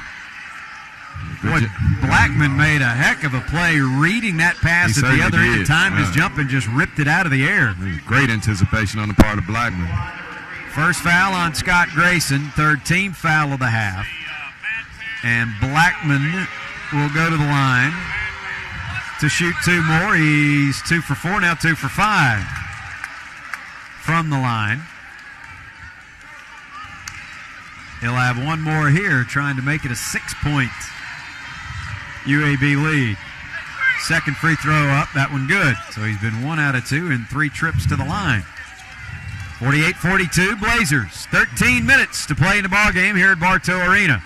Boy, Blackman made a heck of a play reading that pass at the other end. Timed his jump and just ripped it out of the air. Great anticipation on the part of Blackman. First foul on Scott Grayson. Third team foul of the half. And Blackman will go to the line to shoot two more. He's 2 for 4, now 2 for 5 from the line. He'll have one more here, trying to make it a 6-point UAB lead. Second free throw up, that one good. So he's been 1 out of 2 in 3 trips to the line. 48-42 Blazers. 13 minutes to play in the ball game here at Bartow Arena.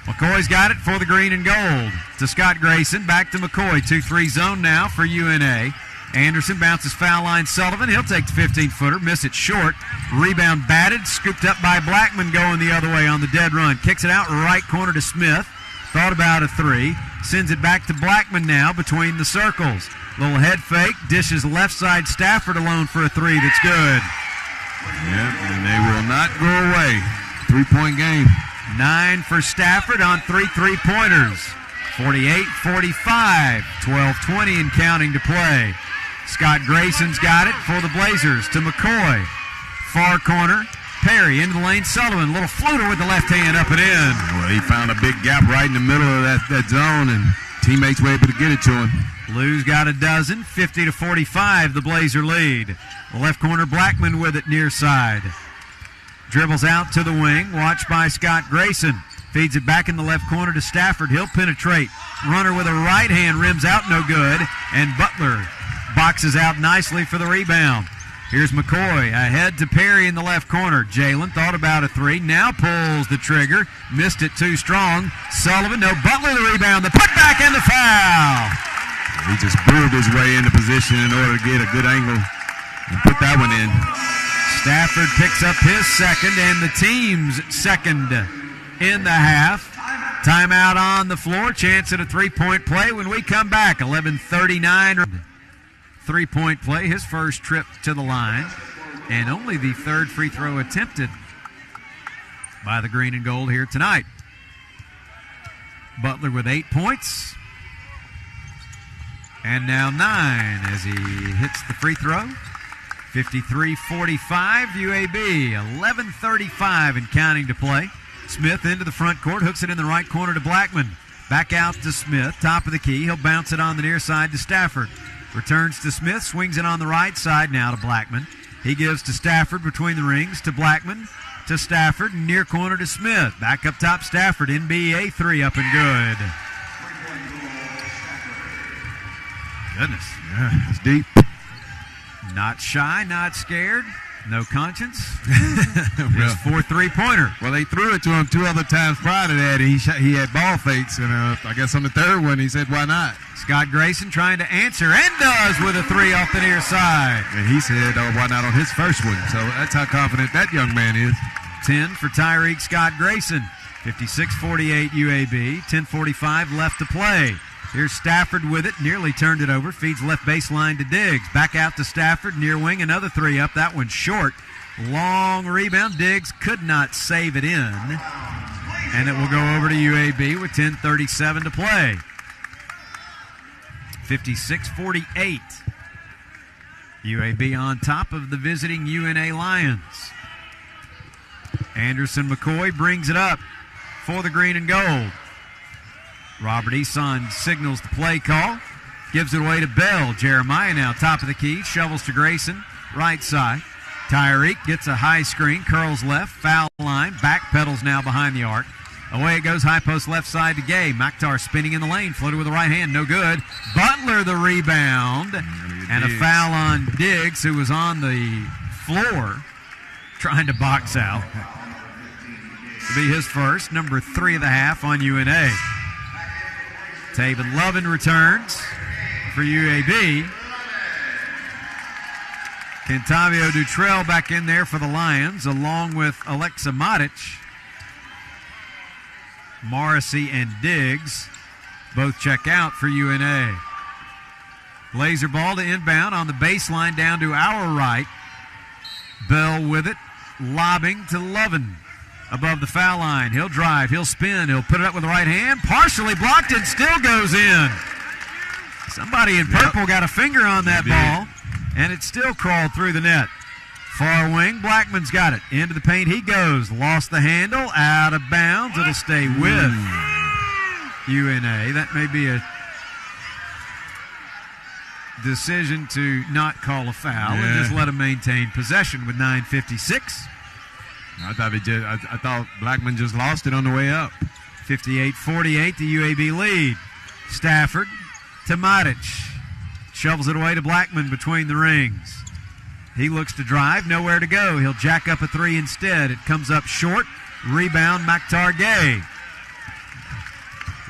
McCoy's got it for the green and gold. To Scott Grayson, back to McCoy. 2-3 zone now for UNA. Anderson bounces foul line Sullivan. He'll take the 15-footer, miss it short. Rebound batted, scooped up by Blackman going the other way on the dead run. Kicks it out right corner to Smith. Thought about a three. Sends it back to Blackman now between the circles. Little head fake, dishes left side. Stafford alone for a three that's good. Yep, and they will not go away. 3-point game. 9 for Stafford on 3 3-pointers. 48-45, 12-20 and counting to play. Scott Grayson's got it for the Blazers to McCoy. Far corner, Perry into the lane, Sullivan. Little floater with the left hand up and in. Well, he found a big gap right in the middle of that zone, and teammates were able to get it to him. Lou's got a dozen, 50-45, the Blazer lead. The left corner, Blackman with it near side. Dribbles out to the wing, watched by Scott Grayson. Feeds it back in the left corner to Stafford. He'll penetrate. Runner with a right hand, rims out, no good. And Butler boxes out nicely for the rebound. Here's McCoy ahead to Perry in the left corner. Jalen thought about a three, now pulls the trigger. Missed it too strong. Sullivan, no, Butler the rebound, the putback and the foul. He just bulled his way into position in order to get a good angle and put that one in. Stafford picks up his second and the team's second in the half. Timeout on the floor. Chance at a 3-point play when we come back. 11:39. 3-point play. His first trip to the line. And only the third free throw attempted by the green and gold here tonight. Butler with 8 points. And now 9 as he hits the free throw. 53-45 UAB. 11:35 and counting to play. Smith into the front court, hooks it in the right corner to Blackman. Back out to Smith, top of the key. He'll bounce it on the near side to Stafford. Returns to Smith, swings it on the right side now to Blackman. He gives to Stafford between the rings, to Blackman, to Stafford, near corner to Smith. Back up top, Stafford, NBA three up and good. Goodness. Yeah, it's deep. Not shy, not scared, no conscience. His 4 3-pointer. Well, they threw it to him 2 other times prior to that. He had ball fakes, and I guess on the third one he said, why not? Scott Grayson trying to answer, and does with a 3 off the near side. And he said, oh, why not on his first one? So that's how confident that young man is. 10 for Tyreek Scott Grayson. 56-48 UAB. 10:45 left to play. Here's Stafford with it, nearly turned it over, feeds left baseline to Diggs. Back out to Stafford, near wing, another 3 up, that one short. Long rebound, Diggs could not save it in. And it will go over to UAB with 10:37 to play. 56-48. UAB on top of the visiting UNA Lions. Anderson McCoy brings it up for the green and gold. Robert Eson signals the play call. Gives it away to Bell. Jeremiah now top of the key. Shovels to Grayson. Right side. Tyreek gets a high screen, curls left, foul line, back pedals now behind the arc. Away it goes, high post left side to Gay. Maktar spinning in the lane, floated with the right hand, no good. Butler the rebound, and a foul on Diggs, who was on the floor trying to box out. To be his first, number 3 of the half on UNA. Taven Lovin returns for UAB. Kentavio Dutrell back in there for the Lions, along with Alexa Matic. Morrissey and Diggs both check out for UNA. Blazer ball to inbound on the baseline down to our right. Bell with it, lobbing to Lovin above the foul line. He'll drive, he'll spin, he'll put it up with the right hand. Partially blocked and still goes in. Somebody in purple got a finger on that ball, and it still crawled through the net. Far wing, Blackman's got it. Into the paint he goes. Lost the handle, out of bounds. It'll stay with UNA. That may be a decision to not call a foul and just let him maintain possession with 9:56. I thought Blackman just lost it on the way up. 58-48, the UAB lead. Stafford to Matic. Shovels it away to Blackman between the rings. He looks to drive, nowhere to go. He'll jack up a 3 instead. It comes up short. Rebound, Maktar Gay.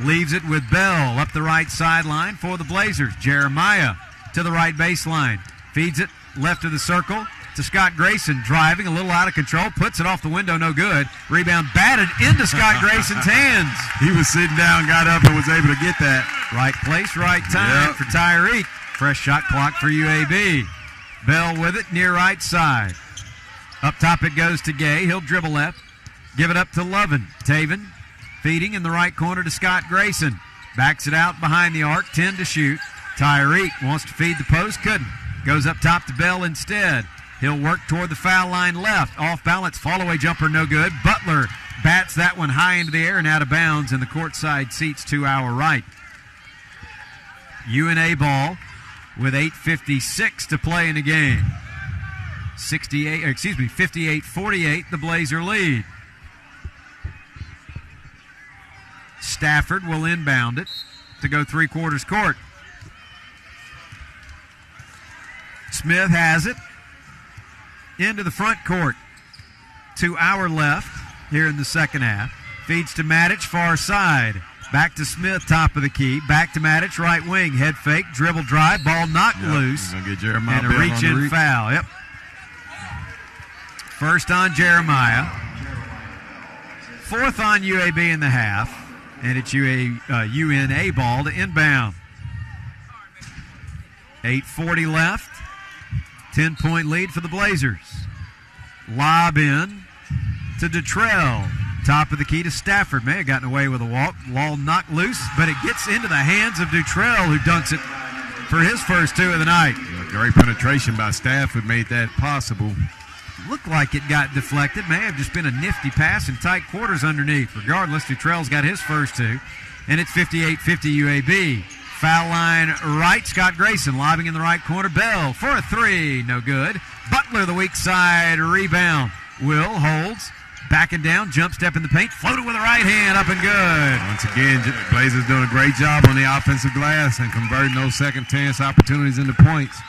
Leaves it with Bell up the right sideline for the Blazers. Jeremiah to the right baseline. Feeds it left of the circle to Scott Grayson. Driving a little out of control. Puts it off the window, no good. Rebound batted into Scott Grayson's hands. He was sitting down, got up, and was able to get that. Right place, right time for Tyreek. Fresh shot clock for UAB. Bell with it near right side. Up top it goes to Gay. He'll dribble left. Give it up to Lovin. Taven feeding in the right corner to Scott Grayson. Backs it out behind the arc. 10 to shoot. Tyreek wants to feed the post. Couldn't. Goes up top to Bell instead. He'll work toward the foul line left. Off balance. Fall-away jumper no good. Butler bats that one high into the air and out of bounds in the courtside seats to our right. UNA ball with 8:56 to play in the game. 58-48, the Blazer lead. Stafford will inbound it to go three-quarters court. Smith has it into the front court to our left here in the second half. Feeds to Matic, far side. Back to Smith, top of the key. Back to Matic, right wing. Head fake, dribble drive, ball knocked loose. Gonna get Jeremiah and a reach-in foul. Yep. First on Jeremiah. Fourth on UAB in the half. And it's UNA ball to inbound. 8:40 left. 10-point lead for the Blazers. Lob in to Dutrell. Top of the key to Stafford. May have gotten away with a walk. Ball knocked loose, but it gets into the hands of Dutrell, who dunks it for his first 2 of the night. Great penetration by Stafford made that possible. Looked like it got deflected. May have just been a nifty pass in tight quarters underneath. Regardless, Dutrell's got his first 2. And it's 58-50 UAB. Foul line right. Scott Grayson lobbing in the right corner. Bell for a 3. No good. Butler, the weak side rebound. Will holds. Backing down, jump step in the paint, floated with the right hand, up and good. Once again, Blazers doing a great job on the offensive glass and converting those second chance opportunities into points.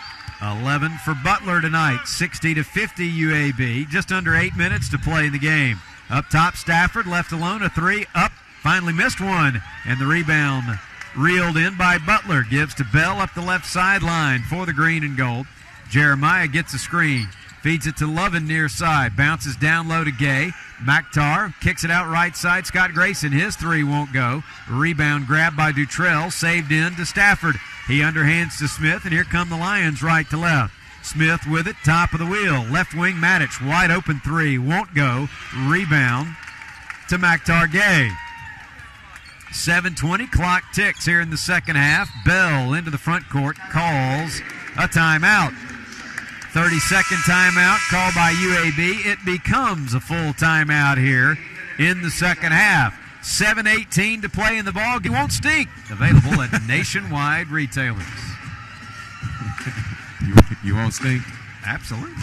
11 for Butler tonight, 60-50 UAB. Just under 8 minutes to play in the game. Up top, Stafford left alone, a 3, up, finally missed one, and the rebound reeled in by Butler. Gives to Bell up the left sideline for the green and gold. Jeremiah gets a screen. Feeds it to Lovin near side. Bounces down low to Gay. Maktar kicks it out right side. Scott Grayson, his 3 won't go. Rebound grab by Dutrell. Saved in to Stafford. He underhands to Smith, and here come the Lions right to left. Smith with it, top of the wheel. Left wing Matic, wide open 3. Won't go. Rebound to Maktar Gay. 7:20, clock ticks here in the second half. Bell into the front court, calls a timeout. 30-second timeout called by UAB. It becomes a full timeout here in the second half. 7:18 to play in the ball. It won't stink. Available at nationwide retailers. You won't stink? Absolutely.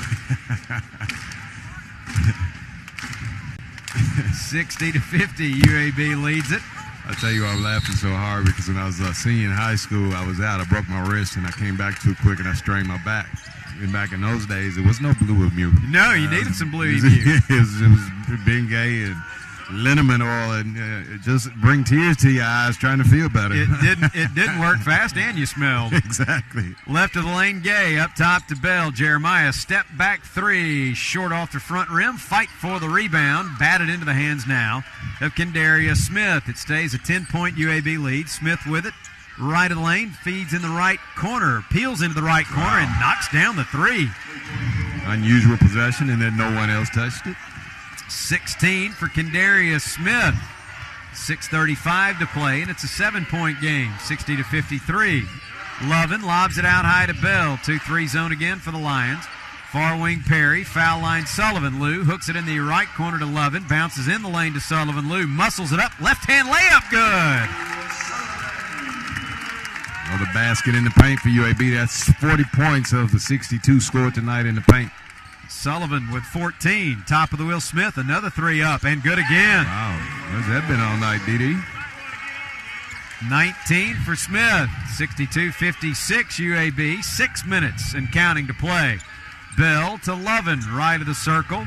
60-50, UAB leads it. I tell you, I'm laughing so hard because when I was a senior in high school, I was out. I broke my wrist and I came back too quick and I strained my back. And back in those days, there was no Blue Emu. No, you needed some Blue Emu. It was Bengay and liniment oil, and it just bring tears to your eyes trying to feel better. It didn't work fast, and you smelled. Exactly. Left of the lane, Gay up top to Bell. Jeremiah step back three, short off the front rim. Fight for the rebound, batted into the hands now of Kendarius Smith. It stays a 10-point UAB lead. Smith with it, right of the lane, feeds in the right corner, peels into the right corner, and knocks down the three. Unusual possession, and then no one else touched it. 16 for Kendarius Smith. 6:35 to play, and it's a 7-point game, 60-53. Lovin lobs it out high to Bell. 2-3 zone again for the Lions. Far wing Perry, foul line Sullivan. Lou hooks it in the right corner to Lovin, bounces in the lane to Sullivan. Lou muscles it up, left-hand layup, good. Oh, the basket in the paint for UAB. That's 40 points of the 62 scored tonight in the paint. Sullivan with 14. Top of the wheel Smith, another three up, and good again. Wow, where's that been all night, D.D.? 19 for Smith. 62-56 UAB. 6 minutes and counting to play. Bell to Lovin, right of the circle.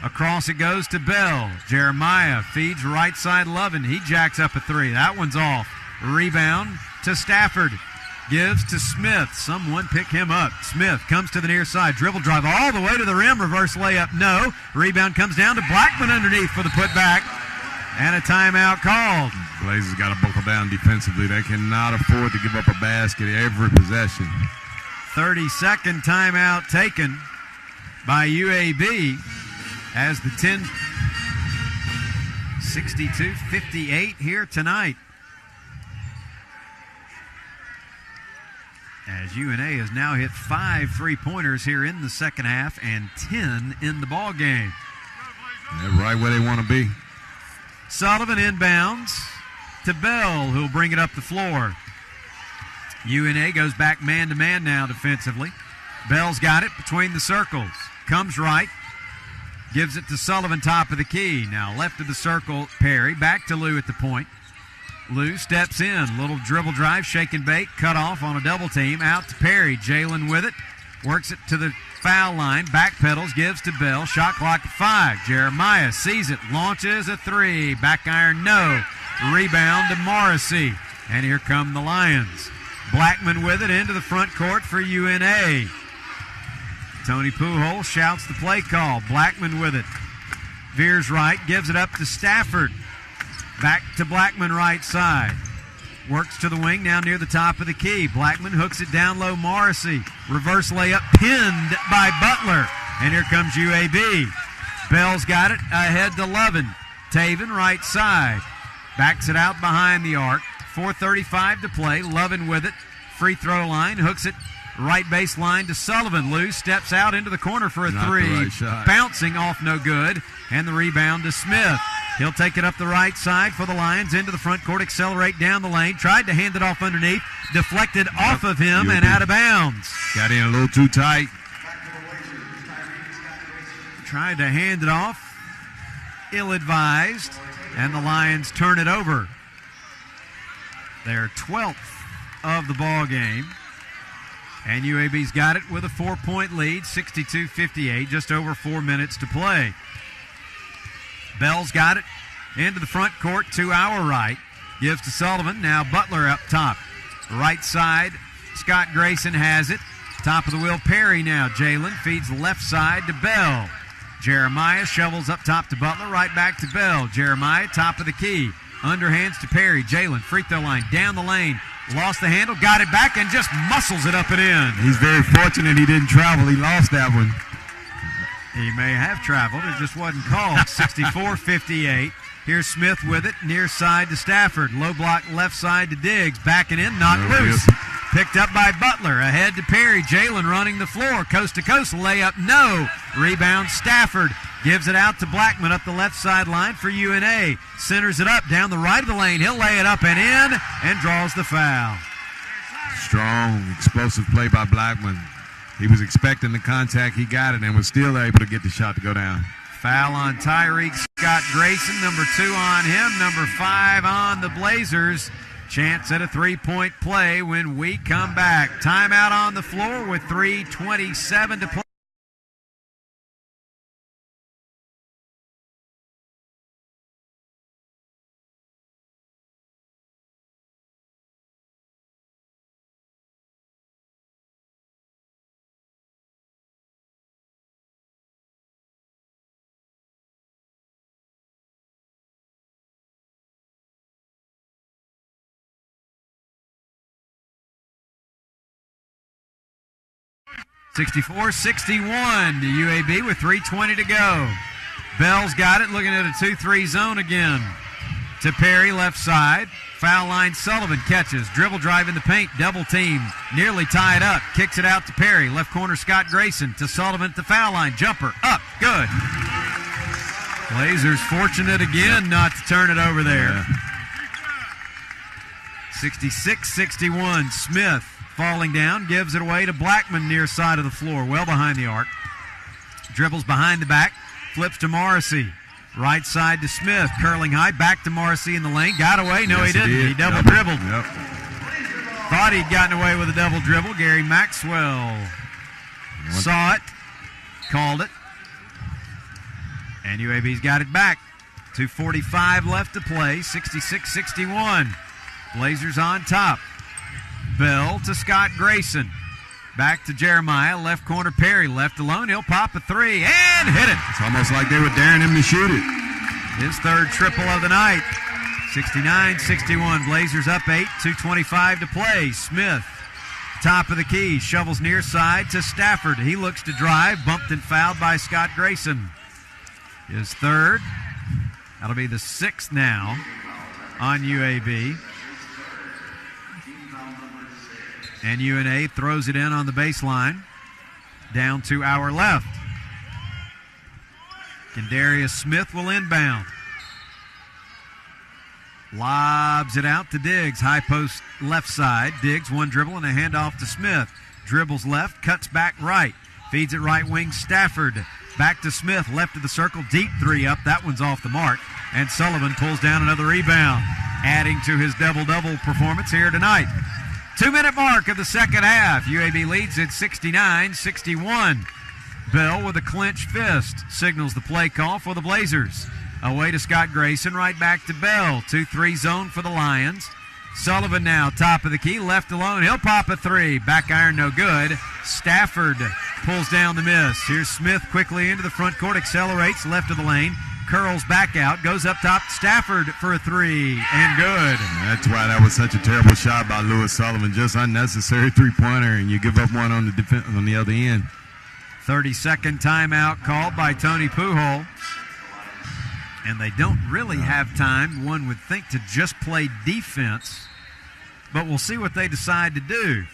Across it goes to Bell. Jeremiah feeds right side Lovin. He jacks up a three. That one's off. Rebound to Stafford. Gives to Smith. Someone pick him up. Smith comes to the near side. Dribble drive all the way to the rim. Reverse layup, no. Rebound comes down to Blackman underneath for the putback. And a timeout called. Blazers got to buckle down defensively. They cannot afford to give up a basket every possession. 30-second timeout taken by UAB as the 62-58 here tonight. As UNA has now hit 5 3-pointers here in the second half and 10 in the ball game. They're right where they want to be. Sullivan inbounds to Bell, who'll bring it up the floor. UNA goes back man-to-man now defensively. Bell's got it between the circles. Comes right. Gives it to Sullivan, top of the key. Now left of the circle, Perry. Back to Lou at the point. Lou steps in. Little dribble drive, shake and bake, cut off on a double team. Out to Perry. Jalen with it. Works it to the foul line. Backpedals, gives to Bell. Shot clock at 5. Jeremiah sees it. Launches a three. Back iron, no. Rebound to Morrissey. And here come the Lions. Blackman with it into the front court for UNA. Tony Pujols shouts the play call. Blackman with it. Veers right. Gives it up to Stafford. Back to Blackman right side. Works to the wing now near the top of the key. Blackman hooks it down low. Morrissey. Reverse layup pinned by Butler. And here comes UAB. Bell's got it ahead to Lovin. Taven right side. Backs it out behind the arc. 4:35 to play. Lovin with it. Free throw line. Hooks it right baseline to Sullivan. Lou steps out into the corner for a three. Right shot. Bouncing off no good. And the rebound to Smith. He'll take it up the right side for the Lions into the front court, accelerate down the lane, tried to hand it off underneath, deflected off of him and out of bounds. Got in a little too tight. Tried to hand it off, ill-advised, and the Lions turn it over. Their 12th of the ball game. And UAB's got it with a 4-point lead, 62-58, just over 4 minutes to play. Bell's got it into the front court to our right. Gives to Sullivan. Now Butler up top. Right side, Scott Grayson has it. Top of the wheel, Perry now. Jalen feeds left side to Bell. Jeremiah shovels up top to Butler. Right back to Bell. Jeremiah, top of the key. Underhands to Perry. Jalen, free throw line, down the lane. Lost the handle, got it back, and just muscles it up and in. He's very fortunate he didn't travel. He lost that one. He may have traveled. It just wasn't called. 64-58. Here's Smith with it. Near side to Stafford. Low block left side to Diggs. Backing in, knocked loose. Picked up by Butler. Ahead to Perry. Jalen running the floor. Coast to coast. Layup, no. Rebound, Stafford. Gives it out to Blackman up the left sideline for UNA. Centers it up down the right of the lane. He'll lay it up and in and draws the foul. Strong, explosive play by Blackman. He was expecting the contact. He got it and was still able to get the shot to go down. Foul on Tyreek Scott Grayson. Number 2 on him. Number 5 on the Blazers. Chance at a three-point play when we come back. Timeout on the floor with 3:27 to play. (64-61) to UAB with 3:20 to go. Bell's got it, looking at a 2-3 zone again. To Perry, left side. Foul line, Sullivan catches. Dribble drive in the paint, double team. Nearly tied up. Kicks it out to Perry. Left corner, Scott Grayson. To Sullivan at the foul line. Jumper, up, good. Blazers fortunate again not to turn it over there. 66-61, Smith. Falling down, gives it away to Blackman near side of the floor, well behind the arc. Dribbles behind the back, flips to Morrissey. Right side to Smith, curling high, back to Morrissey in the lane. Got away? No, yes, he didn't. He double dribbled. Yep. Thought he'd gotten away with a double dribble. Gary Maxwell saw it, called it, and UAB's got it back. 2:45 left to play, 66-61. Blazers on top. Bell to Scott Grayson. Back to Jeremiah. Left corner Perry. Left alone. He'll pop a 3 and hit it. It's almost like they were daring him to shoot it. His third triple of the night. 69-61. Blazers up 8. 2:25 to play. Smith, top of the key. Shovels near side to Stafford. He looks to drive. Bumped and fouled by Scott Grayson. His third. That'll be the 6th now on UAB. And UNA throws it in on the baseline. Down to our left. Kendarius Smith will inbound. Lobs it out to Diggs. High post left side. Diggs, one dribble and a handoff to Smith. Dribbles left, cuts back right. Feeds it right wing Stafford. Back to Smith, left of the circle. Deep 3 up. That one's off the mark. And Sullivan pulls down another rebound. Adding to his double-double performance here tonight. 2-minute mark of the second half. UAB leads at 69-61. Bell with a clenched fist signals the play call for the Blazers. Away to Scott Grayson, right back to Bell. 2-3 zone for the Lions. Sullivan now, top of the key, left alone. He'll pop a 3. Back iron, no good. Stafford pulls down the miss. Here's Smith quickly into the front court, accelerates left of the lane. Curls back out, goes up top. Stafford for a 3, and good. That's why that was such a terrible shot by Lewis Sullivan. Just unnecessary three-pointer, and you give up one on the other end. 30-second timeout called by Tony Pujol. And they don't really have time, one would think, to just play defense. But we'll see what they decide to do.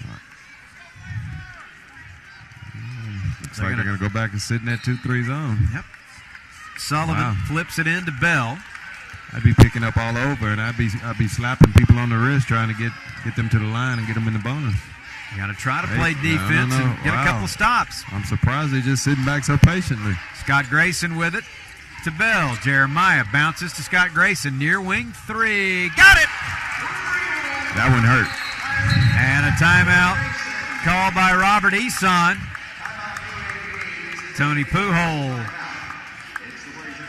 Looks like they're going to go back and sit in that 2-3 zone. Yep. Sullivan flips it into Bell. I'd be picking up all over, and I'd be slapping people on the wrist trying to get them to the line and get them in the bonus. You got to try to play defense and get a couple of stops. I'm surprised they're just sitting back so patiently. Scott Grayson with it to Bell. Jeremiah bounces to Scott Grayson. Near wing 3. Got it! That one hurt. And a timeout called by Robert Eson. Tony Pujol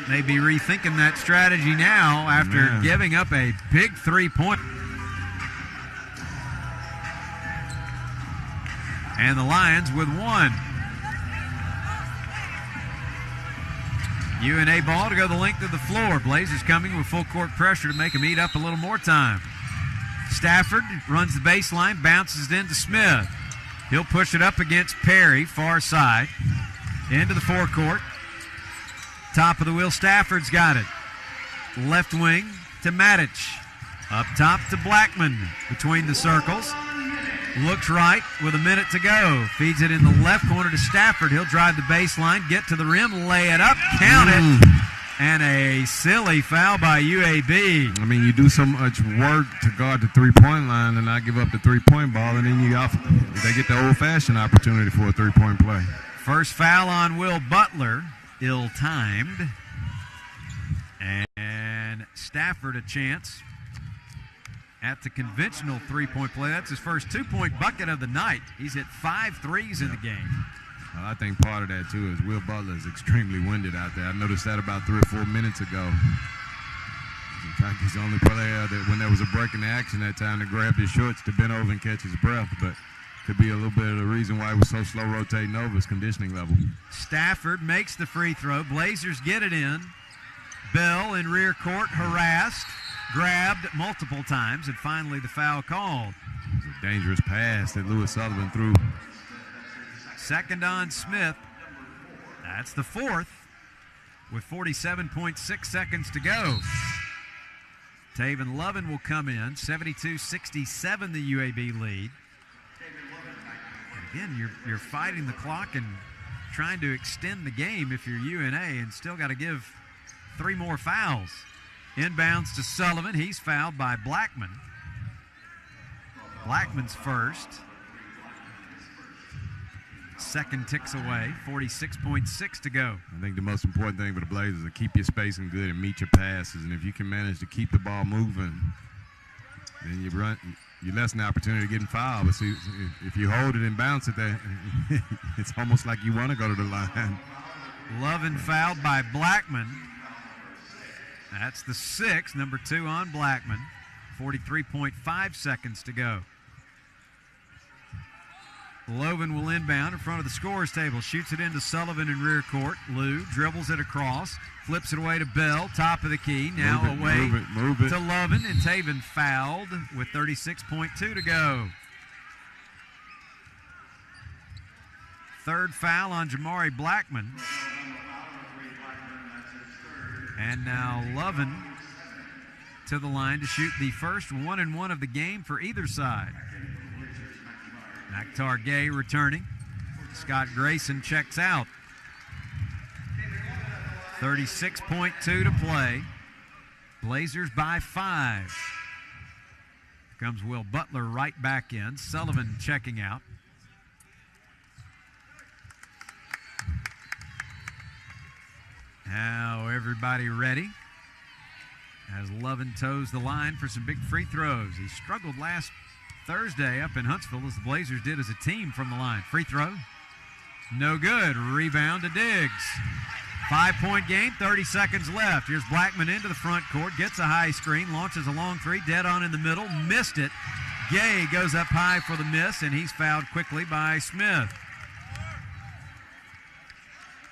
may be rethinking that strategy now after giving up a big 3-point. And the Lions with 1. UNA ball to go the length of the floor. Blazers coming with full court pressure to make them eat up a little more time. Stafford runs the baseline, bounces it into Smith. He'll push it up against Perry, far side. Into the forecourt. Top of the wheel, Stafford's got it. Left wing to Matic. Up top to Blackman between the circles. Looks right with a minute to go. Feeds it in the left corner to Stafford. He'll drive the baseline, get to the rim, lay it up, count it, And a silly foul by UAB. I mean, you do so much work to guard the three-point line and not give up the three-point ball, and then they get the old-fashioned opportunity for a three-point play. First foul on Will Butler, ill-timed. And Stafford a chance at the conventional three-point play. That's his first two-point bucket of the night. He's hit 5 threes in the game. Well, I think part of that, too, is Will Butler is extremely winded out there. I noticed that about 3 or 4 minutes ago. In fact, he's the only player that when there was a break in the action that time to grab his shorts to bend over and catch his breath, but could be a little bit of the reason why he was so slow rotating over his conditioning level. Stafford makes the free throw. Blazers get it in. Bell in rear court, harassed, grabbed multiple times, and finally the foul called. It was a dangerous pass that Lewis Sullivan threw. Second on Smith. That's the fourth with 47.6 seconds to go. Taven Lovin will come in. 72-67 the UAB lead. And again, you're fighting the clock and trying to extend the game if you're UNA and still got to give 3 more fouls. Inbounds to Sullivan. He's fouled by Blackman. Blackman's first. Second ticks away, 46.6 to go. I think the most important thing for the Blazers is to keep your spacing good and meet your passes. And if you can manage to keep the ball moving, then you lessen the opportunity of getting fouled. But see, if you hold it and bounce it, it's almost like you want to go to the line. Lovin fouled by Blackman. That's the 6th, number 2 on Blackman. 43.5 seconds to go. Lovin will inbound in front of the scorer's table. Shoots it into Sullivan in rear court. Lou dribbles it across. Flips it away to Bell. Top of the key. Now away to Lovin. And Taven fouled with 36.2 to go. Third foul on Jamari Blackman. And now Lovin to the line to shoot the first 1-and-1 of the game for either side. Akhtar Gay returning. Scott Grayson checks out. 36.2 to play. Blazers by 5. Comes Will Butler right back in. Sullivan checking out. Now everybody ready as Lovin toes the line for some big free throws. He struggled last Thursday up in Huntsville as the Blazers did as a team from the line. Free throw, no good. Rebound to Diggs. 5-point game, 30 seconds left. Here's Blackman into the front court, gets a high screen, launches a long three, dead on in the middle, missed it. Gay goes up high for the miss, and he's fouled quickly by Smith.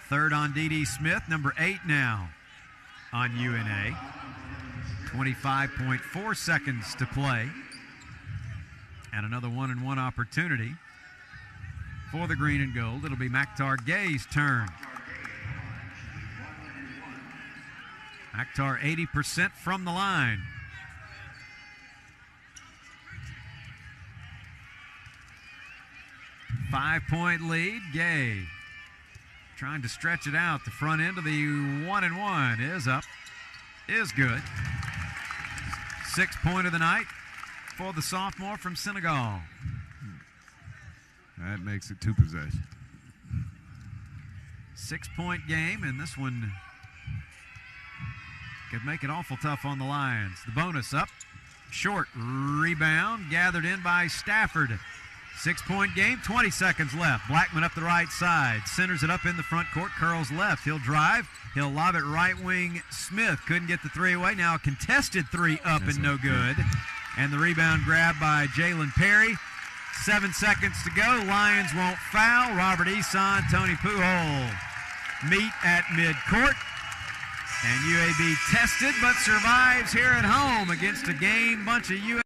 Third on D.D. Smith, number 8 now on UNA. 25.4 seconds to play. And another 1-and-1 opportunity for the green and gold. It'll be Akhtar Gay's turn. Akhtar 80% from the line. Five-point lead. Gay trying to stretch it out. The front end of the 1-and-1 is up. Is good. 6th point of the night for the sophomore from Senegal. That makes it 2 possessions. 6-point game, and this one could make it awful tough on the Lions. The bonus up. Short rebound gathered in by Stafford. 6-point game, 20 seconds left. Blackman up the right side. Centers it up in the front court. Curls left. He'll drive. He'll lob it right wing. Smith couldn't get the 3 away. Now a contested 3 up and no good. And the rebound grabbed by Jalen Perry. 7 seconds to go. Lions won't foul. Robert Eson, Tony Pujol meet at midcourt. And UAB tested but survives here at home against a game bunch of UAB.